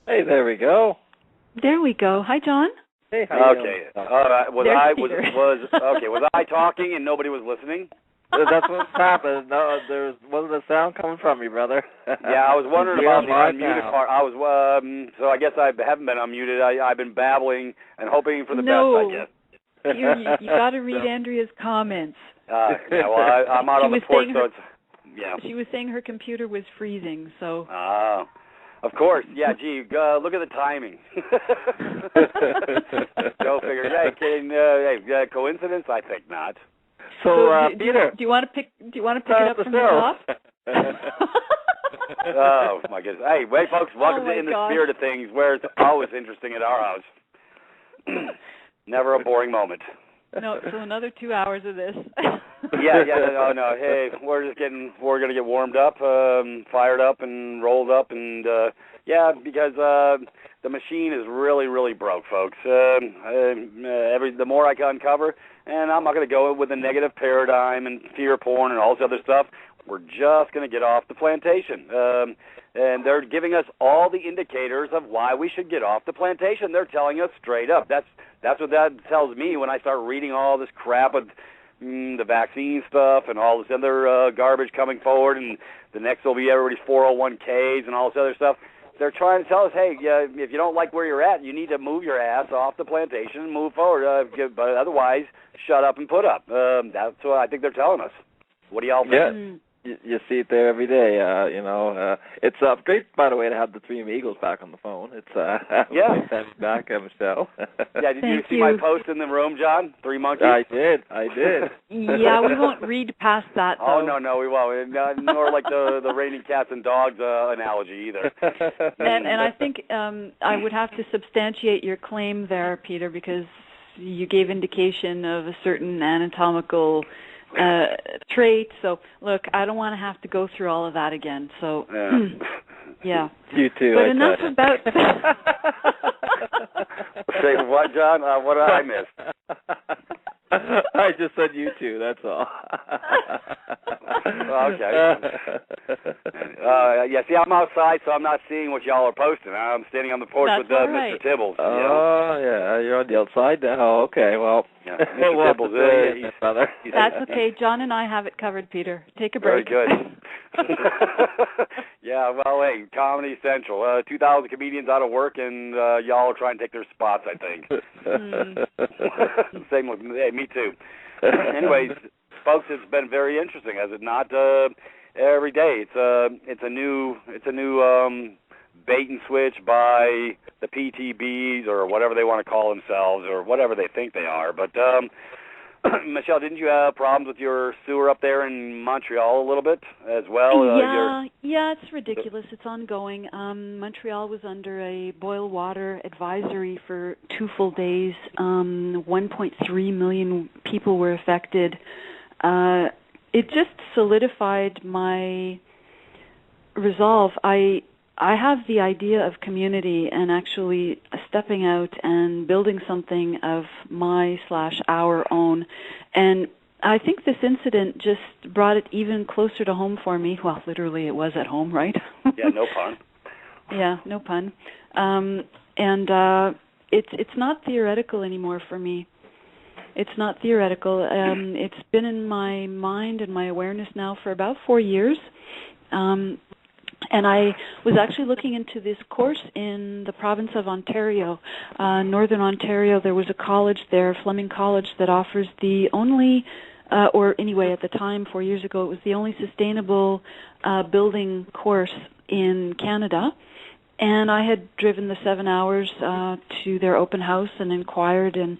Hey, there we go. There we go. Hi, John. Hey, how you Okay. doing? Was I talking and nobody was listening? That's what happened. No, there wasn't a sound coming from you, brother. Yeah, I was wondering about the right unmuted now. part. I was so I guess I haven't been unmuted. I've been babbling and hoping for the best, I guess. You got to read Andrea's comments. Yeah, well, I'm out on the porch, so it's She was saying her computer was freezing, so. Of course, yeah. Gee, look at the timing. Go figure. Hey, coincidence? I think not. So, Peter, do you want to pick it up from the top? Oh my goodness! Hey, wait, folks. Welcome to In the Spirit of Things, where it's always interesting at our house. Never a boring moment. No, so another 2 hours of this. No. Hey, we're gonna get warmed up, fired up, and rolled up, and because the machine is really, really broke, folks. The more I can uncover, and I'm not gonna go with a negative paradigm and fear porn and all this other stuff. We're just gonna get off the plantation. And they're giving us all the indicators of why we should get off the plantation. They're telling us straight up. That's what that tells me when I start reading all this crap with the vaccine stuff and all this other garbage coming forward, and the next will be everybody's 401ks and all this other stuff. They're trying to tell us, hey, if you don't like where you're at, you need to move your ass off the plantation and move forward. But otherwise, shut up and put up. That's what I think they're telling us. What do y'all think? Yeah. You see it there every day. It's great, by the way, to have the three amigos back on the phone. It's nice to have you back, Michelle. Did you see my post in the room, John? 3 monkeys. I did. Yeah, we won't read past that, though. Oh no, we won't. Nor like the raining cats and dogs analogy either. And I think I would have to substantiate your claim there, Peter, because you gave indication of a certain anatomical trait. So look, I don't want to have to go through all of that again. So yeah. You too. But enough about. Say what, John? What did I miss? I just said you too. That's all. Okay. See, I'm outside, so I'm not seeing what y'all are posting. I'm standing on the porch with Mr. Tibbles. Yeah, you're on the outside now. Oh, okay, well. Yeah, Mr. Tibbles, brother. That's okay. John and I have it covered, Peter. Take a break. Very good. Yeah, well, hey, Comedy Central. 2,000 comedians out of work, and y'all are trying to take their spots, I think. Same with me too. Anyways, folks, it's been very interesting, has it not? Every day, it's a new bait and switch by the PTBs or whatever they want to call themselves or whatever they think they are. But Michelle, didn't you have problems with your sewer up there in Montreal a little bit as well? Yeah, it's ridiculous. It's ongoing. Montreal was under a boil water advisory for 2 full days. 1.3 million people were affected. It just solidified my resolve. I have the idea of community and actually stepping out and building something of my/our own. And I think this incident just brought it even closer to home for me. Well, literally it was at home, right? Yeah, no pun. Yeah, no pun. It's not theoretical anymore for me. It's not theoretical. It's been in my mind and my awareness now for about 4 years. And I was actually looking into this course in the province of Ontario, Northern Ontario. There was a college there, Fleming College, that offers the only, or anyway, at the time, 4 years ago, it was the only sustainable building course in Canada. And I had driven the 7 hours to their open house and inquired, and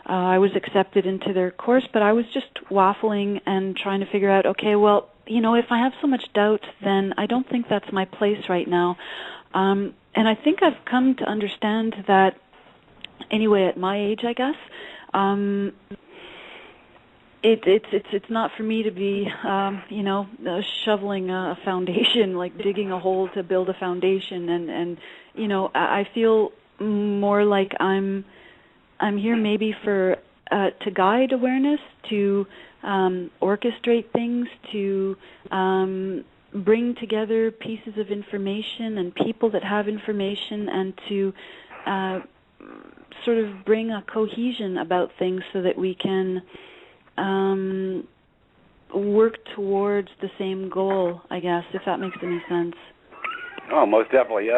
I was accepted into their course, but I was just waffling and trying to figure out, okay, well, if I have so much doubt, then I don't think that's my place right now. And I think I've come to understand that, anyway, at my age, I guess, it's not for me to be, shoveling a foundation, like digging a hole to build a foundation. And I feel more like I'm here maybe for to guide awareness, to orchestrate things, to bring together pieces of information and people that have information, and to sort of bring a cohesion about things so that we can work towards the same goal, I guess, if that makes any sense. Oh, most definitely.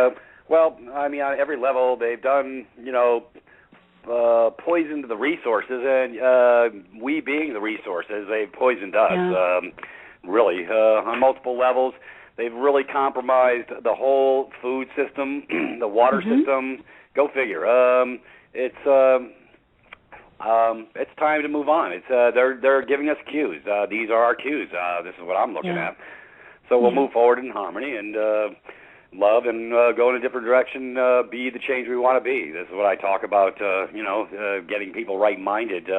Well, I mean, on every level, they've done, poisoned the resources, and we being the resources, they've poisoned us, really, on multiple levels. They've really compromised the whole food system, the water system. Go figure. It's time to move on. They're giving us cues. These are our cues. This is what I'm looking at. So we'll move forward in harmony and love and go in a different direction, be the change we want to be. This is what I talk about, getting people right-minded.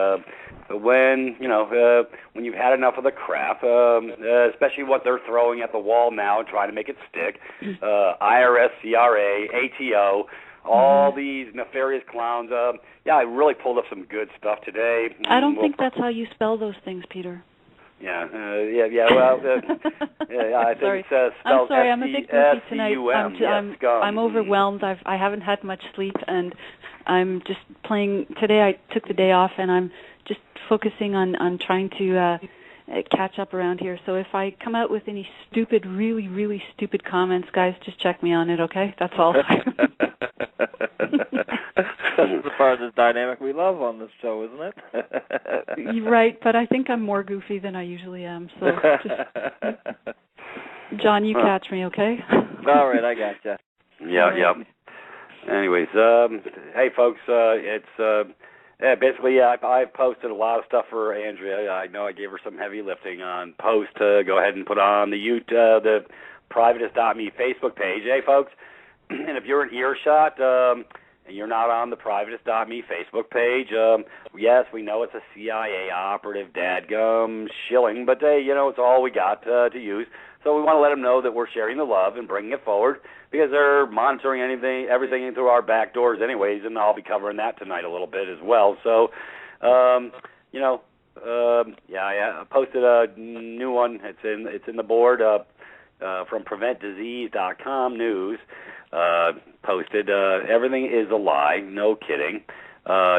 When you've had enough of the crap, especially what they're throwing at the wall now, trying to make it stick, IRS, CRA, ATO, all these nefarious clowns. I really pulled up some good stuff today. I don't think that's how you spell those things, Peter. Yeah. Well, I think it's spelled I'm sorry, I'm a bit goofy tonight. I'm overwhelmed. I haven't had much sleep, and I'm just playing. Today I took the day off, and I'm just focusing on trying to catch up around here. So if I come out with any stupid, really, really stupid comments, guys, just check me on it, okay? That's all. That's the part of this dynamic we love on this show, isn't it? You're right, but I think I'm more goofy than I usually am. So, John, you catch me, okay? All right, I gotcha. Yeah. Anyways, hey, folks, it's basically I posted a lot of stuff for Andrea. I know I gave her some heavy lifting on post to go ahead and put on the Privatis.Me Facebook page. Hey, folks, and if you're in earshot and you're not on the Privatis.Me Facebook page, yes, we know it's a CIA operative dadgum shilling, but it's all we got to use. So we want to let them know that we're sharing the love and bringing it forward, because they're monitoring everything through our back doors anyways, and I'll be covering that tonight a little bit as well. So, I posted a new one. It's in the board from PreventDisease.com news. Posted, everything is a lie, no kidding.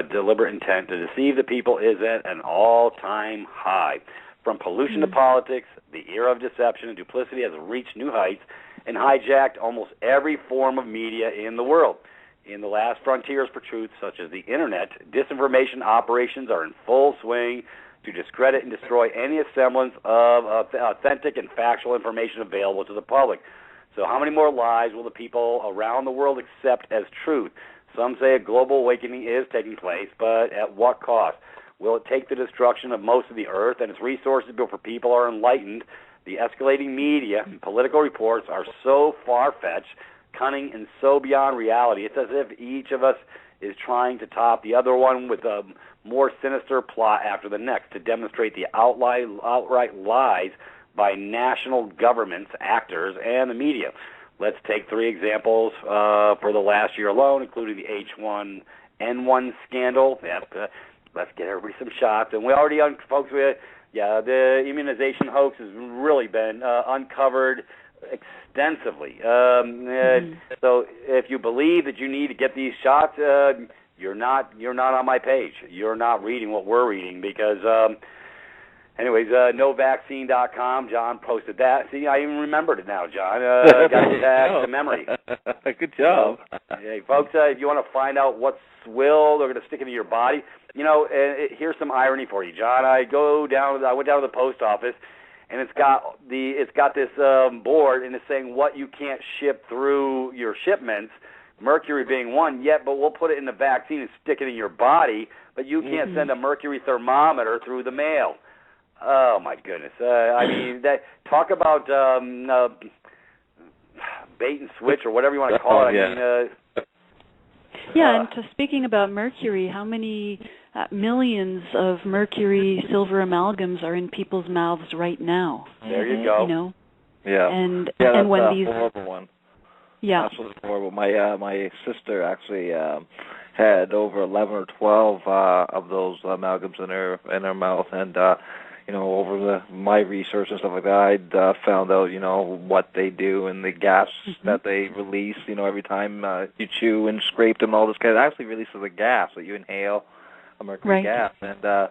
Deliberate intent to deceive the people is at an all-time high. From pollution to politics, the era of deception and duplicity has reached new heights and hijacked almost every form of media in the world. In the last frontiers for truth, such as the Internet, disinformation operations are in full swing to discredit and destroy any semblance of authentic and factual information available to the public. So how many more lies will the people around the world accept as truth? Some say a global awakening is taking place, but at what cost? Will it take the destruction of most of the earth and its resources before people are enlightened? The escalating media and political reports are so far-fetched, cunning, and so beyond reality. It's as if each of us is trying to top the other one with a more sinister plot after the next to demonstrate the outright lies by national governments, actors, and the media. Let's take 3 examples for the last year alone, including the H1N1 scandal. Let's get everybody some shots. And we already, folks, the immunization hoax has really been uncovered extensively. So if you believe that you need to get these shots, you're not on my page. You're not reading what we're reading, because novaccine.com, John posted that. See, I even remembered it now, John. Got it back to memory. Good job. Hey, folks, if you want to find out what swill they're going to stick into your body, here's some irony for you, John. I went down to the post office, and it's got this board, and it's saying what you can't ship through your shipments, mercury being one. But we'll put it in the vaccine and stick it in your body, but you can't send a mercury thermometer through the mail. Oh my goodness! Talk about bait and switch, or whatever you want to call it. And speaking about mercury, how many millions of mercury silver amalgams are in people's mouths right now? There you go. And when that's these a horrible one. Yeah, absolutely horrible. My sister actually had over 11 or 12 of those amalgams in her mouth, and over my research and stuff like that, I'd found out, what they do and the gas that they release, every time you chew and scrape them, all this kind of actually releases a gas that you inhale, a mercury gas. And so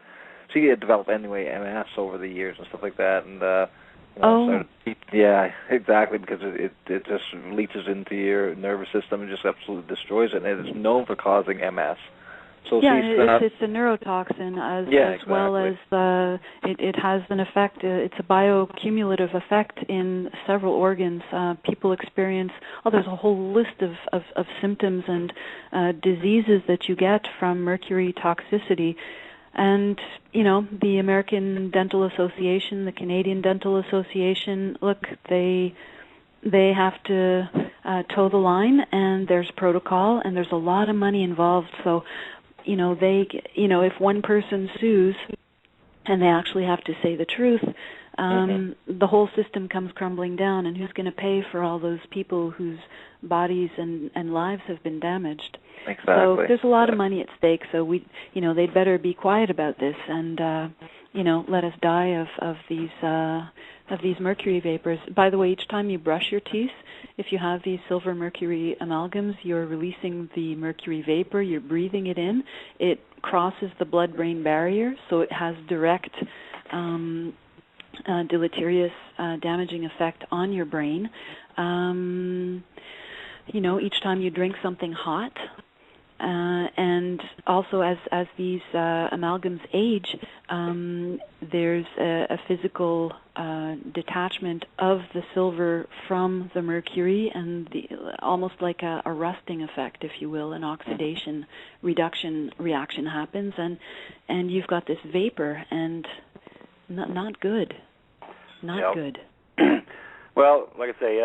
you develop MS over the years and stuff like that. And yeah, exactly, because it just leaches into your nervous system and just absolutely destroys it. And it's known for causing MS. So it's a neurotoxin as well as it has an effect. It's a bioaccumulative effect in several organs. People experience there's a whole list of symptoms and diseases that you get from mercury toxicity. And, the American Dental Association, the Canadian Dental Association, look, they have to toe the line, and there's protocol, and there's a lot of money involved. So, if one person sues and they actually have to say the truth, the whole system comes crumbling down, and who's going to pay for all those people whose bodies and lives have been damaged? Exactly. So there's a lot of money at stake. So they'd better be quiet about this and let us die of these mercury vapors. By the way, each time you brush your teeth, if you have these silver mercury amalgams, you're releasing the mercury vapor. You're breathing it in. It crosses the blood-brain barrier, so it has direct deleterious, damaging effect on your brain. Each time you drink something hot, and also as these amalgams age, there's a physical detachment of the silver from the mercury, and almost like a rusting effect, if you will, an oxidation reduction reaction happens, and you've got this vapor, and not good. Not good. Well, like I say,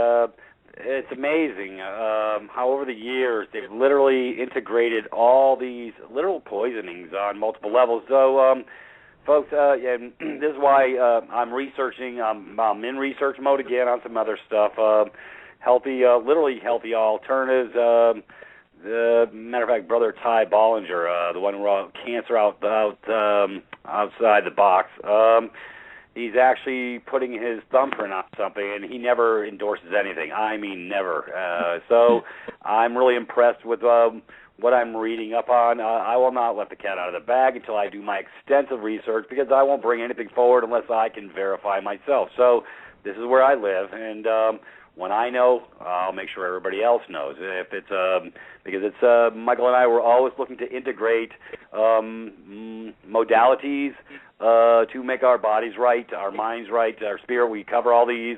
it's amazing how over the years they've literally integrated all these literal poisonings on multiple levels. So, folks, and this is why I'm researching. I'm in research mode again on some other stuff. Literally healthy alternatives. Matter of fact, Brother Ty Bollinger, the one who wrote Cancer Outside the Box, he's actually putting his thumbprint on something, and he never endorses anything. I mean, never. So I'm really impressed with what I'm reading up on. I will not let the cat out of the bag until I do my extensive research, because I won't bring anything forward unless I can verify myself. So this is where I live, and when I know, I'll make sure everybody else knows. If it's because it's Michael and I were always looking to integrate modalities to make our bodies right, our minds right, our spirit. We cover all these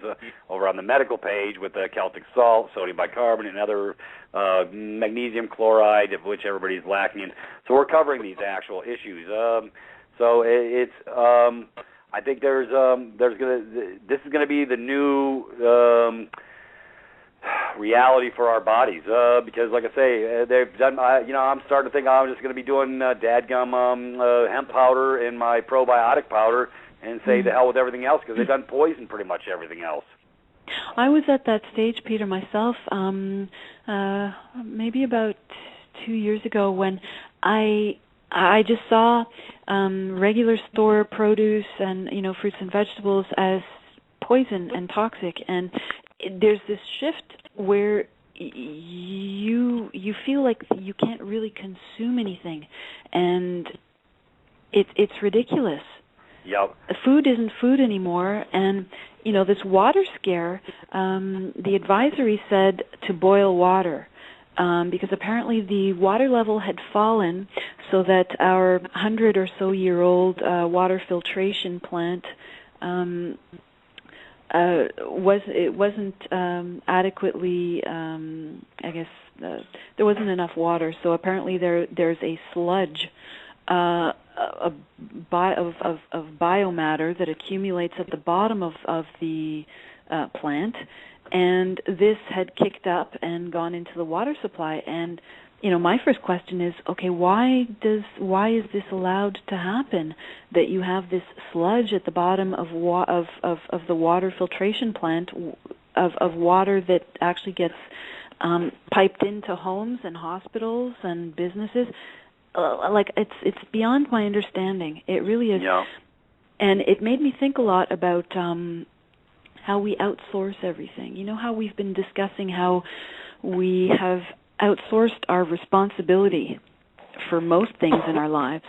over on the medical page with Celtic salt, sodium bicarbonate, and other magnesium chloride, of which everybody's lacking in. So we're covering these actual issues. So it's I think this is gonna be the new reality for our bodies, because, like I say, they've done. I'm starting to think I'm just going to be doing dadgum hemp powder in my probiotic powder, and say the hell with everything else, because they've done poison pretty much everything else. I was at that stage, Peter, myself, maybe about 2 years ago, when I just saw regular store produce and fruits and vegetables as poison and toxic, and there's this shift where you feel like you can't really consume anything, and it's ridiculous. Yep. Food isn't food anymore, and this water scare. The advisory said to boil water, because apparently the water level had fallen, so that our 100 or so year old water filtration plant wasn't adequately. I guess there wasn't enough water, so apparently there's a sludge of biomatter that accumulates at the bottom of the plant, and this had kicked up and gone into the water supply. And my first question is, okay, why is this allowed to happen? That you have this sludge at the bottom of the water filtration plant of water that actually gets piped into homes and hospitals and businesses. Like it's beyond my understanding. It really is. Yeah. And it made me think a lot about how we outsource everything. You know how we've been discussing how we have outsourced our responsibility for most things in our lives.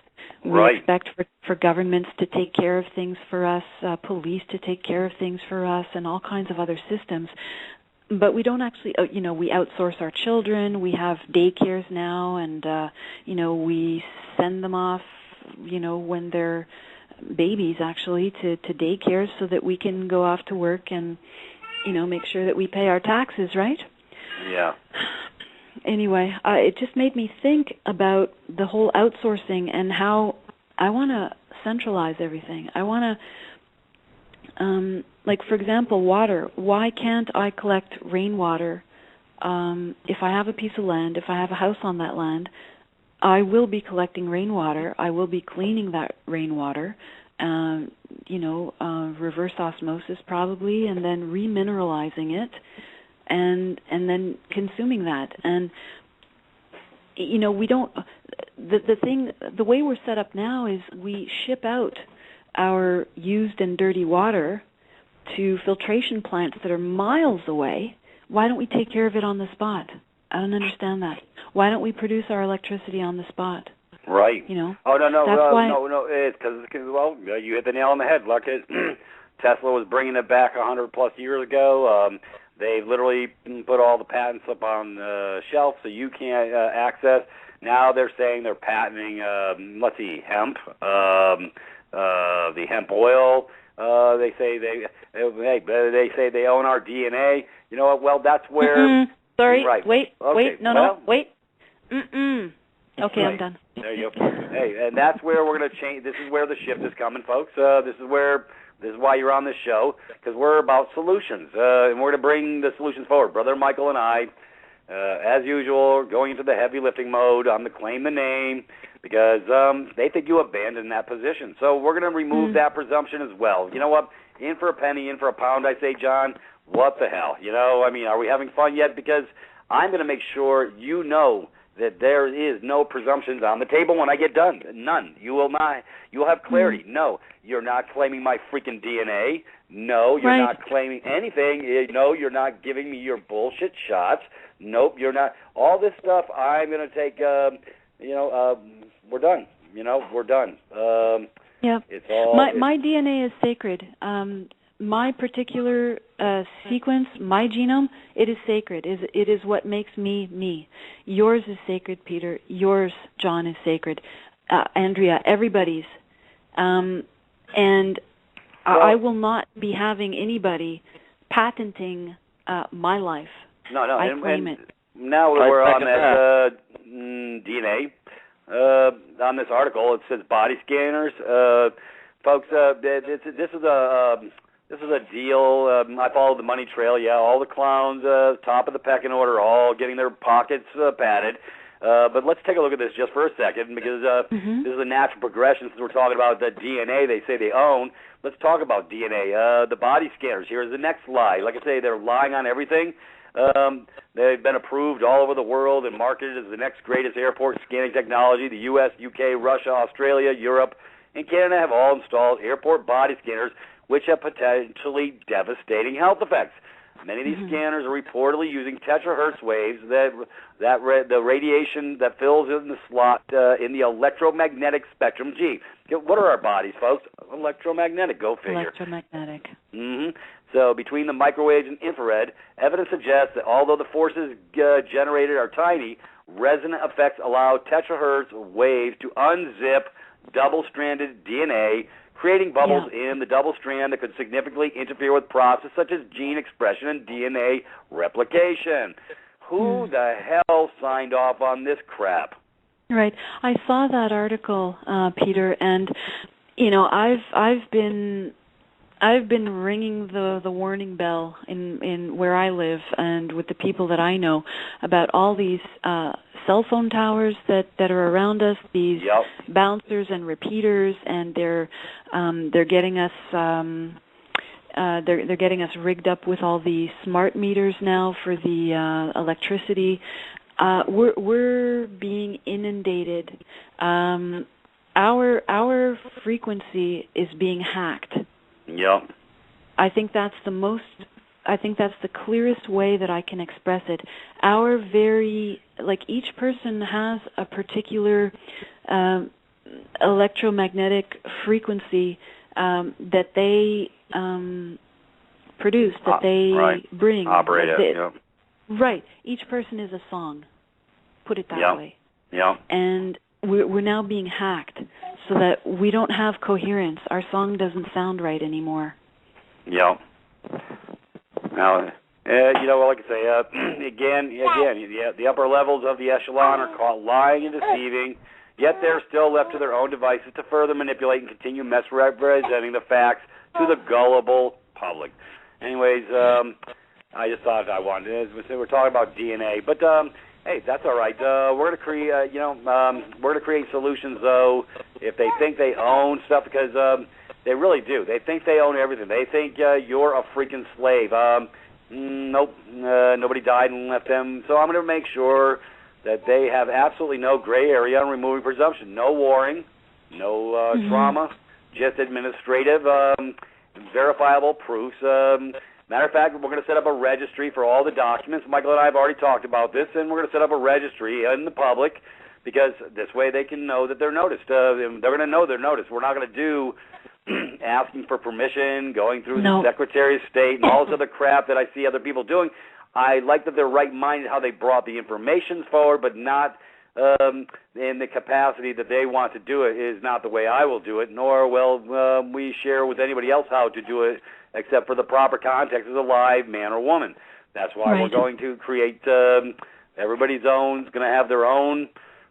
We expect for governments to take care of things for us, police to take care of things for us, and all kinds of other systems. But we don't actually, we outsource our children. We have daycares now, and, we send them off, when they're babies, actually, to daycares so that we can go off to work and, make sure that we pay our taxes, right? Yeah. Anyway, it just made me think about the whole outsourcing and how I want to centralize everything. I want to, for example, water. Why can't I collect rainwater? If I have a piece of land, if I have a house on that land, I will be collecting rainwater. I will be cleaning that rainwater, reverse osmosis probably, and then remineralizing it. And then consuming that. And we don't, the way we're set up now is we ship out our used and dirty water to filtration plants that are miles away. Why don't we take care of it on the spot? I don't understand that. Why don't we produce our electricity on the spot? Right. Oh, no, it's because, you hit the nail on the head. Look, Tesla was bringing it back 100 plus years ago. They've literally put all the patents up on the shelf so you can't access. Now they're saying they're patenting, hemp, the hemp oil. They say they say they own our DNA. You know what? Well, that's where. Sorry. Right. Wait. Okay. Wait. Okay, I'm done. There you go. Hey, and that's where we're going to change. This is where the shift is coming, folks. This is why you're on this show, because we're about solutions, and we're going to bring the solutions forward. Brother Michael and I, as usual, going into the heavy lifting mode on the claim the name, because they think you abandoned that position. So we're going to remove that presumption as well. You know what? In for a penny, in for a pound, I say, John. What the hell? Are we having fun yet? Because I'm going to make sure you know that there is no presumptions on the table when I get done. None. You will not. You will have clarity. No, you're not claiming my freaking DNA. No, you're not claiming anything. No, you're not giving me your bullshit shots. Nope, you're not. All this stuff I'm going to take, we're done. We're done. Yeah. It's all... My DNA is sacred. My particular sequence, my genome, it is sacred. It is what makes me, me. Yours is sacred, Peter. Yours, John, is sacred. Andrea, everybody's. I will not be having anybody patenting my life. No. I claim it. Now we're on that DNA. On this article, it says body scanners. Folks, this is a deal. I followed the money trail. Yeah, all the clowns, top of the pecking order, all getting their pockets padded. But let's take a look at this just for a second, because this is a natural progression. Since we're talking about the DNA they say they own, let's talk about DNA. The body scanners. Here's the next lie. Like I say, they're lying on everything. They've been approved all over the world and marketed as the next greatest airport scanning technology. The U.S., U.K., Russia, Australia, Europe, and Canada have all installed airport body scanners, which have potentially devastating health effects. Many of these scanners are reportedly using terahertz waves, the radiation that fills in the slot in the electromagnetic spectrum. Gee, what are our bodies, folks? Electromagnetic, go figure. Electromagnetic. So between the microwaves and infrared, evidence suggests that although the forces generated are tiny, resonant effects allow terahertz waves to unzip double-stranded DNA, creating bubbles in the double strand that could significantly interfere with processes such as gene expression and DNA replication. Who the hell signed off on this crap? Right. I saw that article, Peter, and I've been ringing the warning bell in where I live and with the people that I know about all these cell phone towers that are around us, these bouncers and repeaters, and they're getting us they're getting us rigged up with all the smart meters now for the electricity. We're being inundated our frequency is being hacked. Yep. I think that's the clearest way that I can express it. Each person has a particular electromagnetic frequency that they produce, that they bring. Operate it, yep. Right. Each person is a song, put it that way. Yeah. And we're now being hacked so that we don't have coherence. Our song doesn't sound right anymore. Yeah. Now, like I say, again, the upper levels of the echelon are caught lying and deceiving, yet they're still left to their own devices to further manipulate and continue misrepresenting the facts to the gullible public. Anyways, I just thought I wanted to. We're talking about DNA, but hey, that's all right. We're going to create, we're going to create solutions though. If they think they own stuff, because they really do. They think they own everything. They think you're a freaking slave. Nope, nobody died and left them. So I'm going to make sure that they have absolutely no gray area on removing presumption. No warring, no trauma, just administrative, verifiable proofs. Matter of fact, we're going to set up a registry for all the documents. Michael and I have already talked about this, and we're going to set up a registry in the public because this way they can know that they're noticed. They're going to know they're noticed. We're not going to do asking for permission, going through the Secretary of State, and all this other crap that I see other people doing. I like that they're right-minded how they brought the information forward, but not in the capacity that they want to do it is not the way I will do it, nor will we share with anybody else how to do it, except for the proper context as a live man or woman. That's why we're going to create everybody's own, is going to have their own,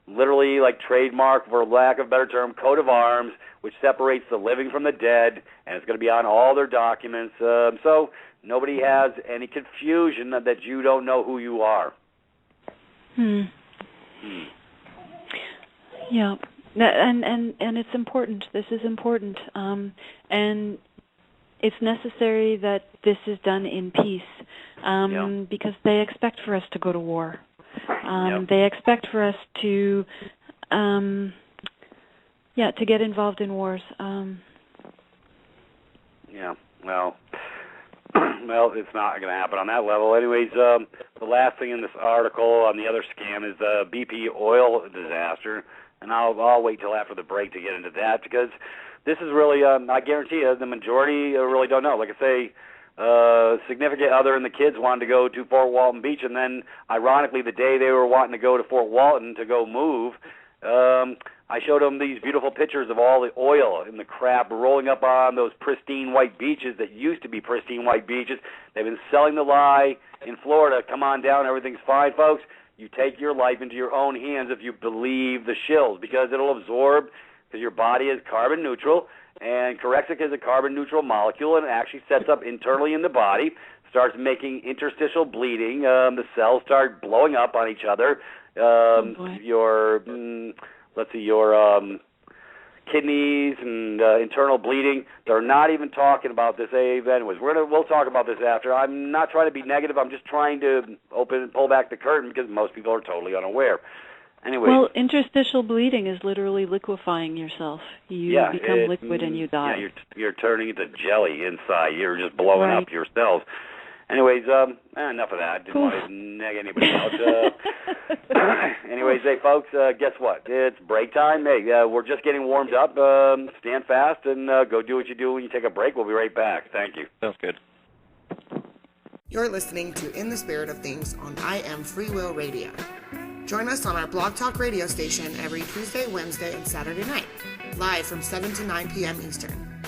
literally like trademark, for lack of a better term, coat of arms, which separates the living from the dead, and it's going to be on all their documents. So nobody has any confusion that you don't know who you are. Yeah, and it's important. This is important, and it's necessary that this is done in peace, because they expect for us to go to war. They expect for us to, to get involved in wars. Well, it's not going to happen on that level. Anyways, the last thing in this article on the other scam is the BP oil disaster, and I'll wait till after the break to get into that because this is really, I guarantee you, the majority really don't know. Like I say, significant other and the kids wanted to go to Fort Walton Beach, and then, ironically, the day they were wanting to go to Fort Walton to go move, I showed them these beautiful pictures of all the oil and the crap rolling up on those pristine white beaches that used to be pristine white beaches. They've been selling the lie in Florida. Come on down, everything's fine, folks. You take your life into your own hands if you believe the shills, because it'll absorb, because your body is carbon neutral, and Corexit is a carbon neutral molecule, and it actually sets up internally in the body, starts making interstitial bleeding. The cells start blowing up on each other. Your kidneys and internal bleeding. They're not even talking about this. Anyways, we'll talk about this after. I'm not trying to be negative. I'm just trying to pull back the curtain because most people are totally unaware. Anyway. Well, interstitial bleeding is literally liquefying yourself. You become liquid and you die. Yeah, you're turning into jelly inside. You're just blowing up your cells. Anyways, enough of that. Didn't want to nag anybody out. Anyways, hey, folks, guess what? It's break time. Hey, we're just getting warmed up. Stand fast and go do what you do when you take a break. We'll be right back. Thank you. Sounds good. You're listening to In the Spirit of Things on I Am Free Will Radio. Join us on our Blog Talk radio station every Tuesday, Wednesday, and Saturday night, live from 7 to 9 p.m. Eastern.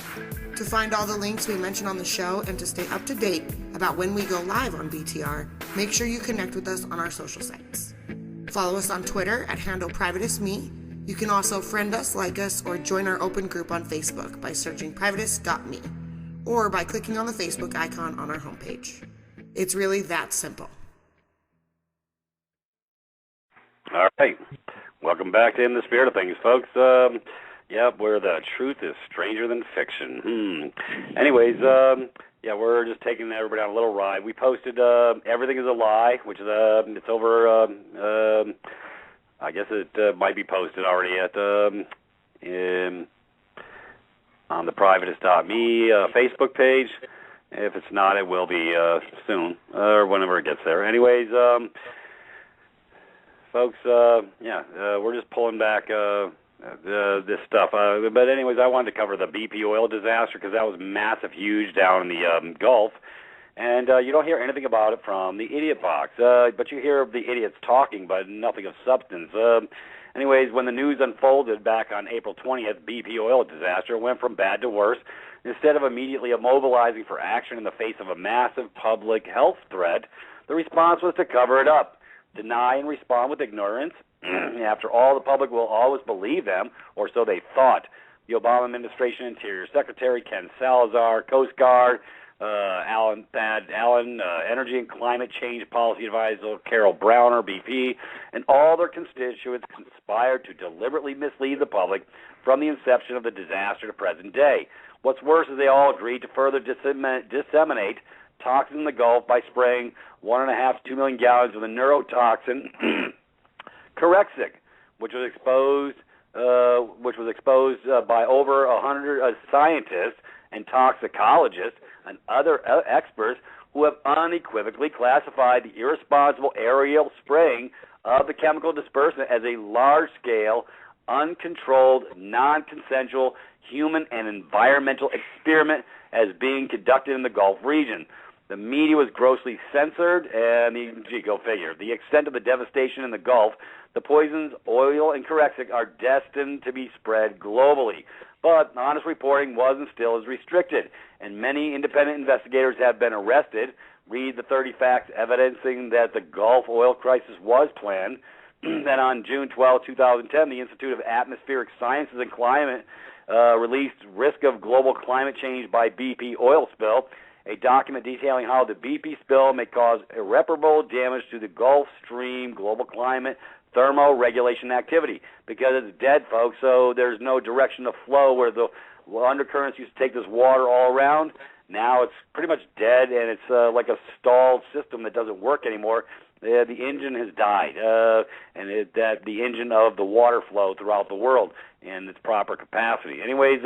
To find all the links we mention on the show and to stay up to date about when we go live on BTR, make sure you connect with us on our social sites. Follow us on Twitter at handle Privatis.Me. You can also friend us, like us, or join our open group on Facebook by searching Privatis.me or by clicking on the Facebook icon on our homepage. It's really that simple. All right. Welcome back to In the Spirit of Things, folks. Where the truth is stranger than fiction. Anyways, we're just taking everybody on a little ride. We posted Everything is a Lie, which is it's over, I guess it might be posted already at on the Privatis.Me Facebook page. If it's not, it will be soon, or whenever it gets there. Anyways, folks, we're just pulling back this stuff. But anyways, I wanted to cover the BP oil disaster because that was massive, huge down in the Gulf. And you don't hear anything about it from the idiot box. But you hear the idiots talking, but nothing of substance. Anyways, when the news unfolded back on April 20th, BP oil disaster went from bad to worse. Instead of immediately mobilizing for action in the face of a massive public health threat, the response was to cover it up, deny and respond with ignorance. After all, the public will always believe them, or so they thought. The Obama administration Interior Secretary Ken Salazar, Coast Guard, Alan, Energy and Climate Change Policy Advisor Carol Browner, BP, and all their constituents conspired to deliberately mislead the public from the inception of the disaster to present day. What's worse is they all agreed to further disseminate toxins in the Gulf by spraying 1.5 to 2 million gallons of the neurotoxin Corexic, which was exposed by over 100 scientists and toxicologists and other experts who have unequivocally classified the irresponsible aerial spraying of the chemical dispersant as a large-scale, uncontrolled, non-consensual human and environmental experiment as being conducted in the Gulf region. The media was grossly censored, and go figure, the extent of the devastation in the Gulf, the poisons, oil, and Corexic are destined to be spread globally. But honest reporting was and still is restricted, and many independent investigators have been arrested. Read the 30 facts evidencing that the Gulf oil crisis was planned. Then on June 12, 2010, the Institute of Atmospheric Sciences and Climate released Risk of Global Climate Change by BP Oil Spill, a document detailing how the BP spill may cause irreparable damage to the Gulf Stream global climate thermoregulation activity, because it's dead, folks, so there's no direction of flow where the undercurrents used to take this water all around. Now it's pretty much dead, and it's like a stalled system that doesn't work anymore. The engine has died, and the engine of the water flow throughout the world in its proper capacity. Anyways,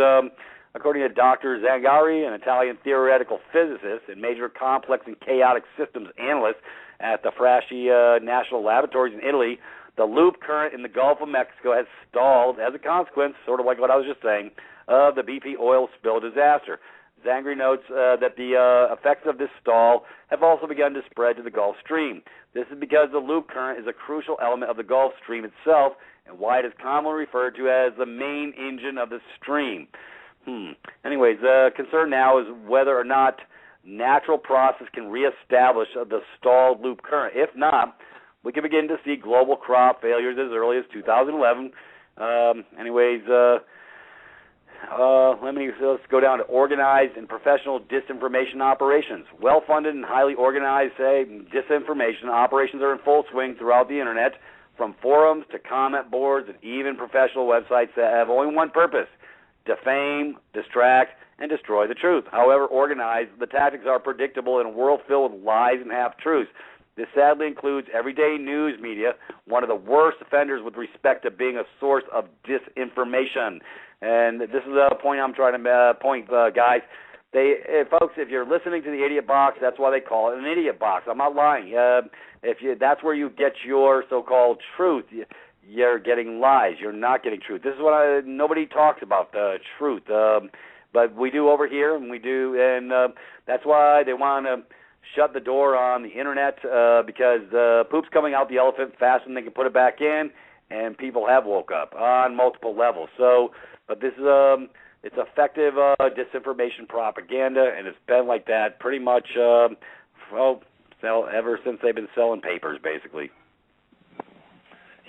according to Dr. Zangari, an Italian theoretical physicist and major complex and chaotic systems analyst at the Frasci National Laboratories in Italy, the loop current in the Gulf of Mexico has stalled as a consequence, sort of like what I was just saying, of the BP oil spill disaster. Zangari notes that the effects of this stall have also begun to spread to the Gulf Stream. This is because the loop current is a crucial element of the Gulf Stream itself, and why it is commonly referred to as the main engine of the stream. Anyways, concern now is whether or not natural process can reestablish the stalled loop current. If not, we can begin to see global crop failures as early as 2011. Let's go down to organized and professional disinformation operations. Well-funded and highly organized, disinformation operations are in full swing throughout the Internet, from forums to comment boards and even professional websites that have only one purpose: defame, distract, and destroy the truth. However organized, the tactics are predictable in a world filled with lies and half-truths. This sadly includes everyday news media, one of the worst offenders with respect to being a source of disinformation. And this is a point I'm trying to point, guys. Folks, if you're listening to the Idiot Box, that's why they call it an Idiot Box. I'm not lying. That's where you get your so-called truth. You're getting lies. You're not getting truth. This is what nobody talks about, truth. But we do over here, and that's why they want to shut the door on the Internet, because poop's coming out the elephant faster than they can put it back in, and people have woke up on multiple levels. So, but this is it's effective disinformation propaganda, and it's been like that pretty much ever since they've been selling papers, basically.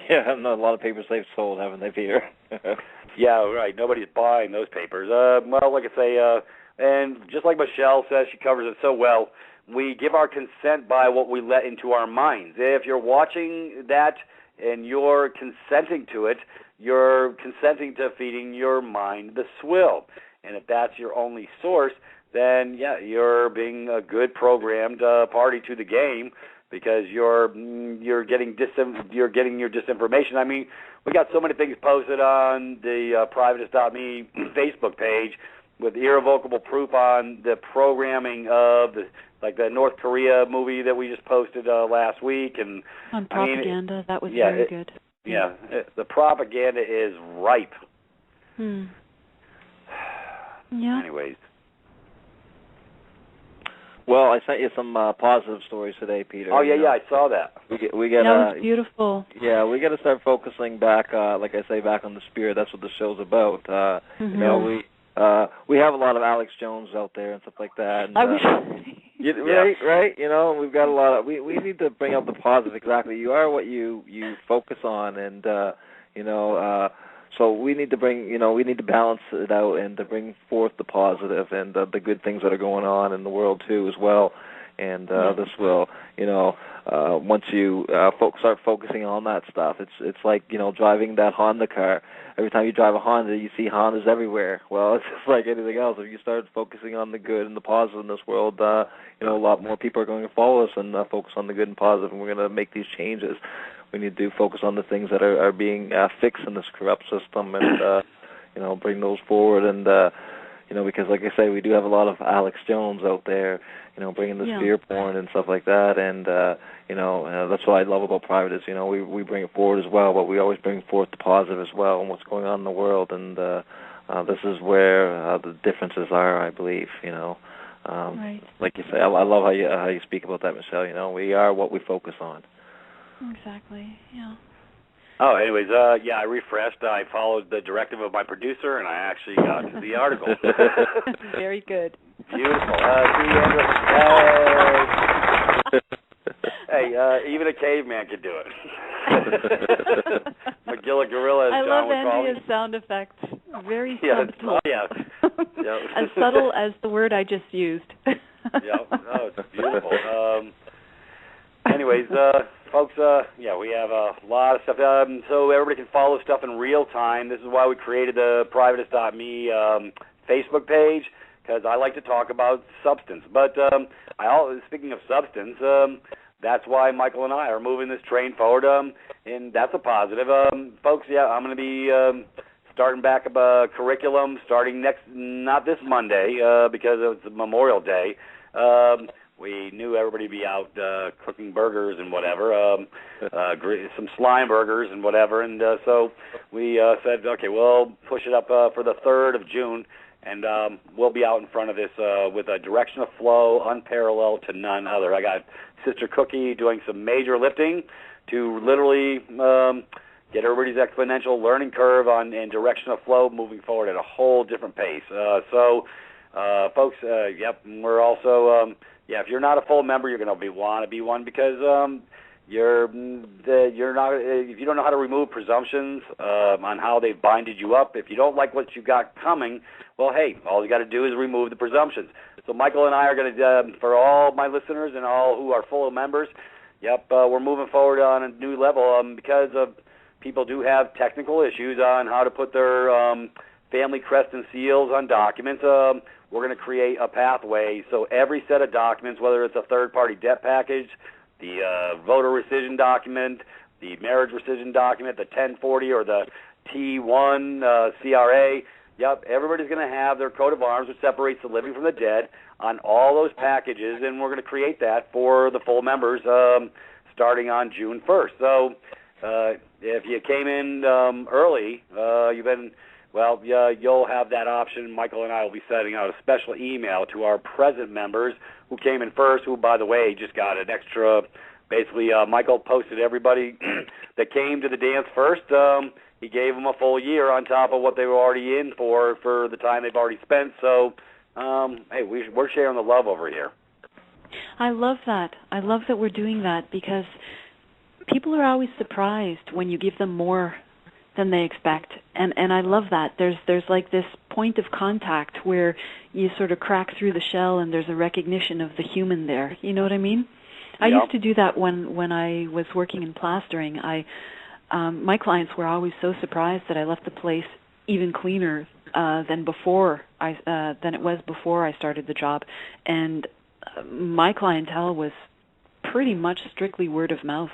Yeah, I know a lot of papers they've sold, haven't they, Peter? Yeah, right. Nobody's buying those papers. Well, like I say, and just like Michelle says, she covers it so well, we give our consent by what we let into our minds. If you're watching that and you're consenting to it, you're consenting to feeding your mind the swill. And if that's your only source, then yeah, you're being a good programmed party to the game, because you're getting your disinformation. I mean, we got so many things posted on the Privatis.Me Facebook page with irrevocable proof on the programming of the North Korea movie that we just posted last week, and on propaganda. I mean, that was very good. Yeah, the propaganda is ripe. Yeah. Anyways. Well, I sent you some positive stories today, Peter. Oh yeah, I saw that. We got that was beautiful. Yeah, we got to start focusing back, like I say, back on the spirit. That's what the show's about. You know, we have a lot of Alex Jones out there and stuff like that. And, right. You know, we've got a lot of. We need to bring out the positive. Exactly, you are what you focus on, and you know. So we need to we need to balance it out and to bring forth the positive and the good things that are going on in the world too as well. And this will, once you start focusing on that stuff, it's like, driving that Honda car. Every time you drive a Honda, you see Hondas everywhere. Well, it's just like anything else. If you start focusing on the good and the positive in this world, a lot more people are going to follow us and focus on the good and positive, and we're going to make these changes. We need to focus on the things that are being fixed in this corrupt system, and bring those forward. And because, like I say, we do have a lot of Alex Jones out there, bringing the fear porn and stuff like that. And that's what I love about Private is, we bring it forward as well, but we always bring forth the positive as well and what's going on in the world. And this is where the differences are, I believe. Right. Like you say, I love how you speak about that, Michelle. We are what we focus on. Exactly. Yeah. Oh, anyways, I refreshed. I followed the directive of my producer, and I actually got to the article. Very good. Beautiful. Hey, even a caveman could do it. Magilla Gorilla, as John would call me. I love Andrea's sound effects. Very subtle. As subtle as the word I just used. It's beautiful. Anyways, folks, we have a lot of stuff. So everybody can follow stuff in real time. This is why we created the Privatis.Me Facebook page, because I like to talk about substance. But speaking of substance, that's why Michael and I are moving this train forward, and that's a positive. Folks, I'm going to be starting back a curriculum starting not this Monday, because it's Memorial Day. We knew everybody would be out cooking burgers and whatever, some slime burgers and whatever, and so we said, okay, we'll push it up for the 3rd of June, and we'll be out in front of this with a direction of flow unparalleled to none other. I got Sister Cookie doing some major lifting to literally get everybody's exponential learning curve and direction of flow moving forward at a whole different pace. Folks, we're also... if you're not a full member, you're going to want to be one, because you're not. If you don't know how to remove presumptions on how they've binded you up, if you don't like what you got coming, well, hey, all you got to do is remove the presumptions. So Michael and I are going to, for all my listeners and all who are full members, we're moving forward on a new level because people do have technical issues on how to put their family crest and seals on documents. We're going to create a pathway, so every set of documents, whether it's a third-party debt package, the voter rescission document, the marriage rescission document, the 1040 or the T1 CRA, everybody's going to have their coat of arms, which separates the living from the dead, on all those packages, and we're going to create that for the full members starting on June 1st. So if you came in early, you'll have that option. Michael and I will be sending out a special email to our present members who came in first, who, by the way, just got an extra. Basically, Michael posted everybody that came to the dance first. He gave them a full year on top of what they were already in for the time they've already spent. So, hey, we're sharing the love over here. I love that. I love that we're doing that, because people are always surprised when you give them more than they expect, and I love that. There's like this point of contact where you sort of crack through the shell, and there's a recognition of the human there. You know what I mean? I used to do that when I was working in plastering. My clients were always so surprised that I left the place even cleaner than it was before I started the job, and my clientele was pretty much strictly word of mouth,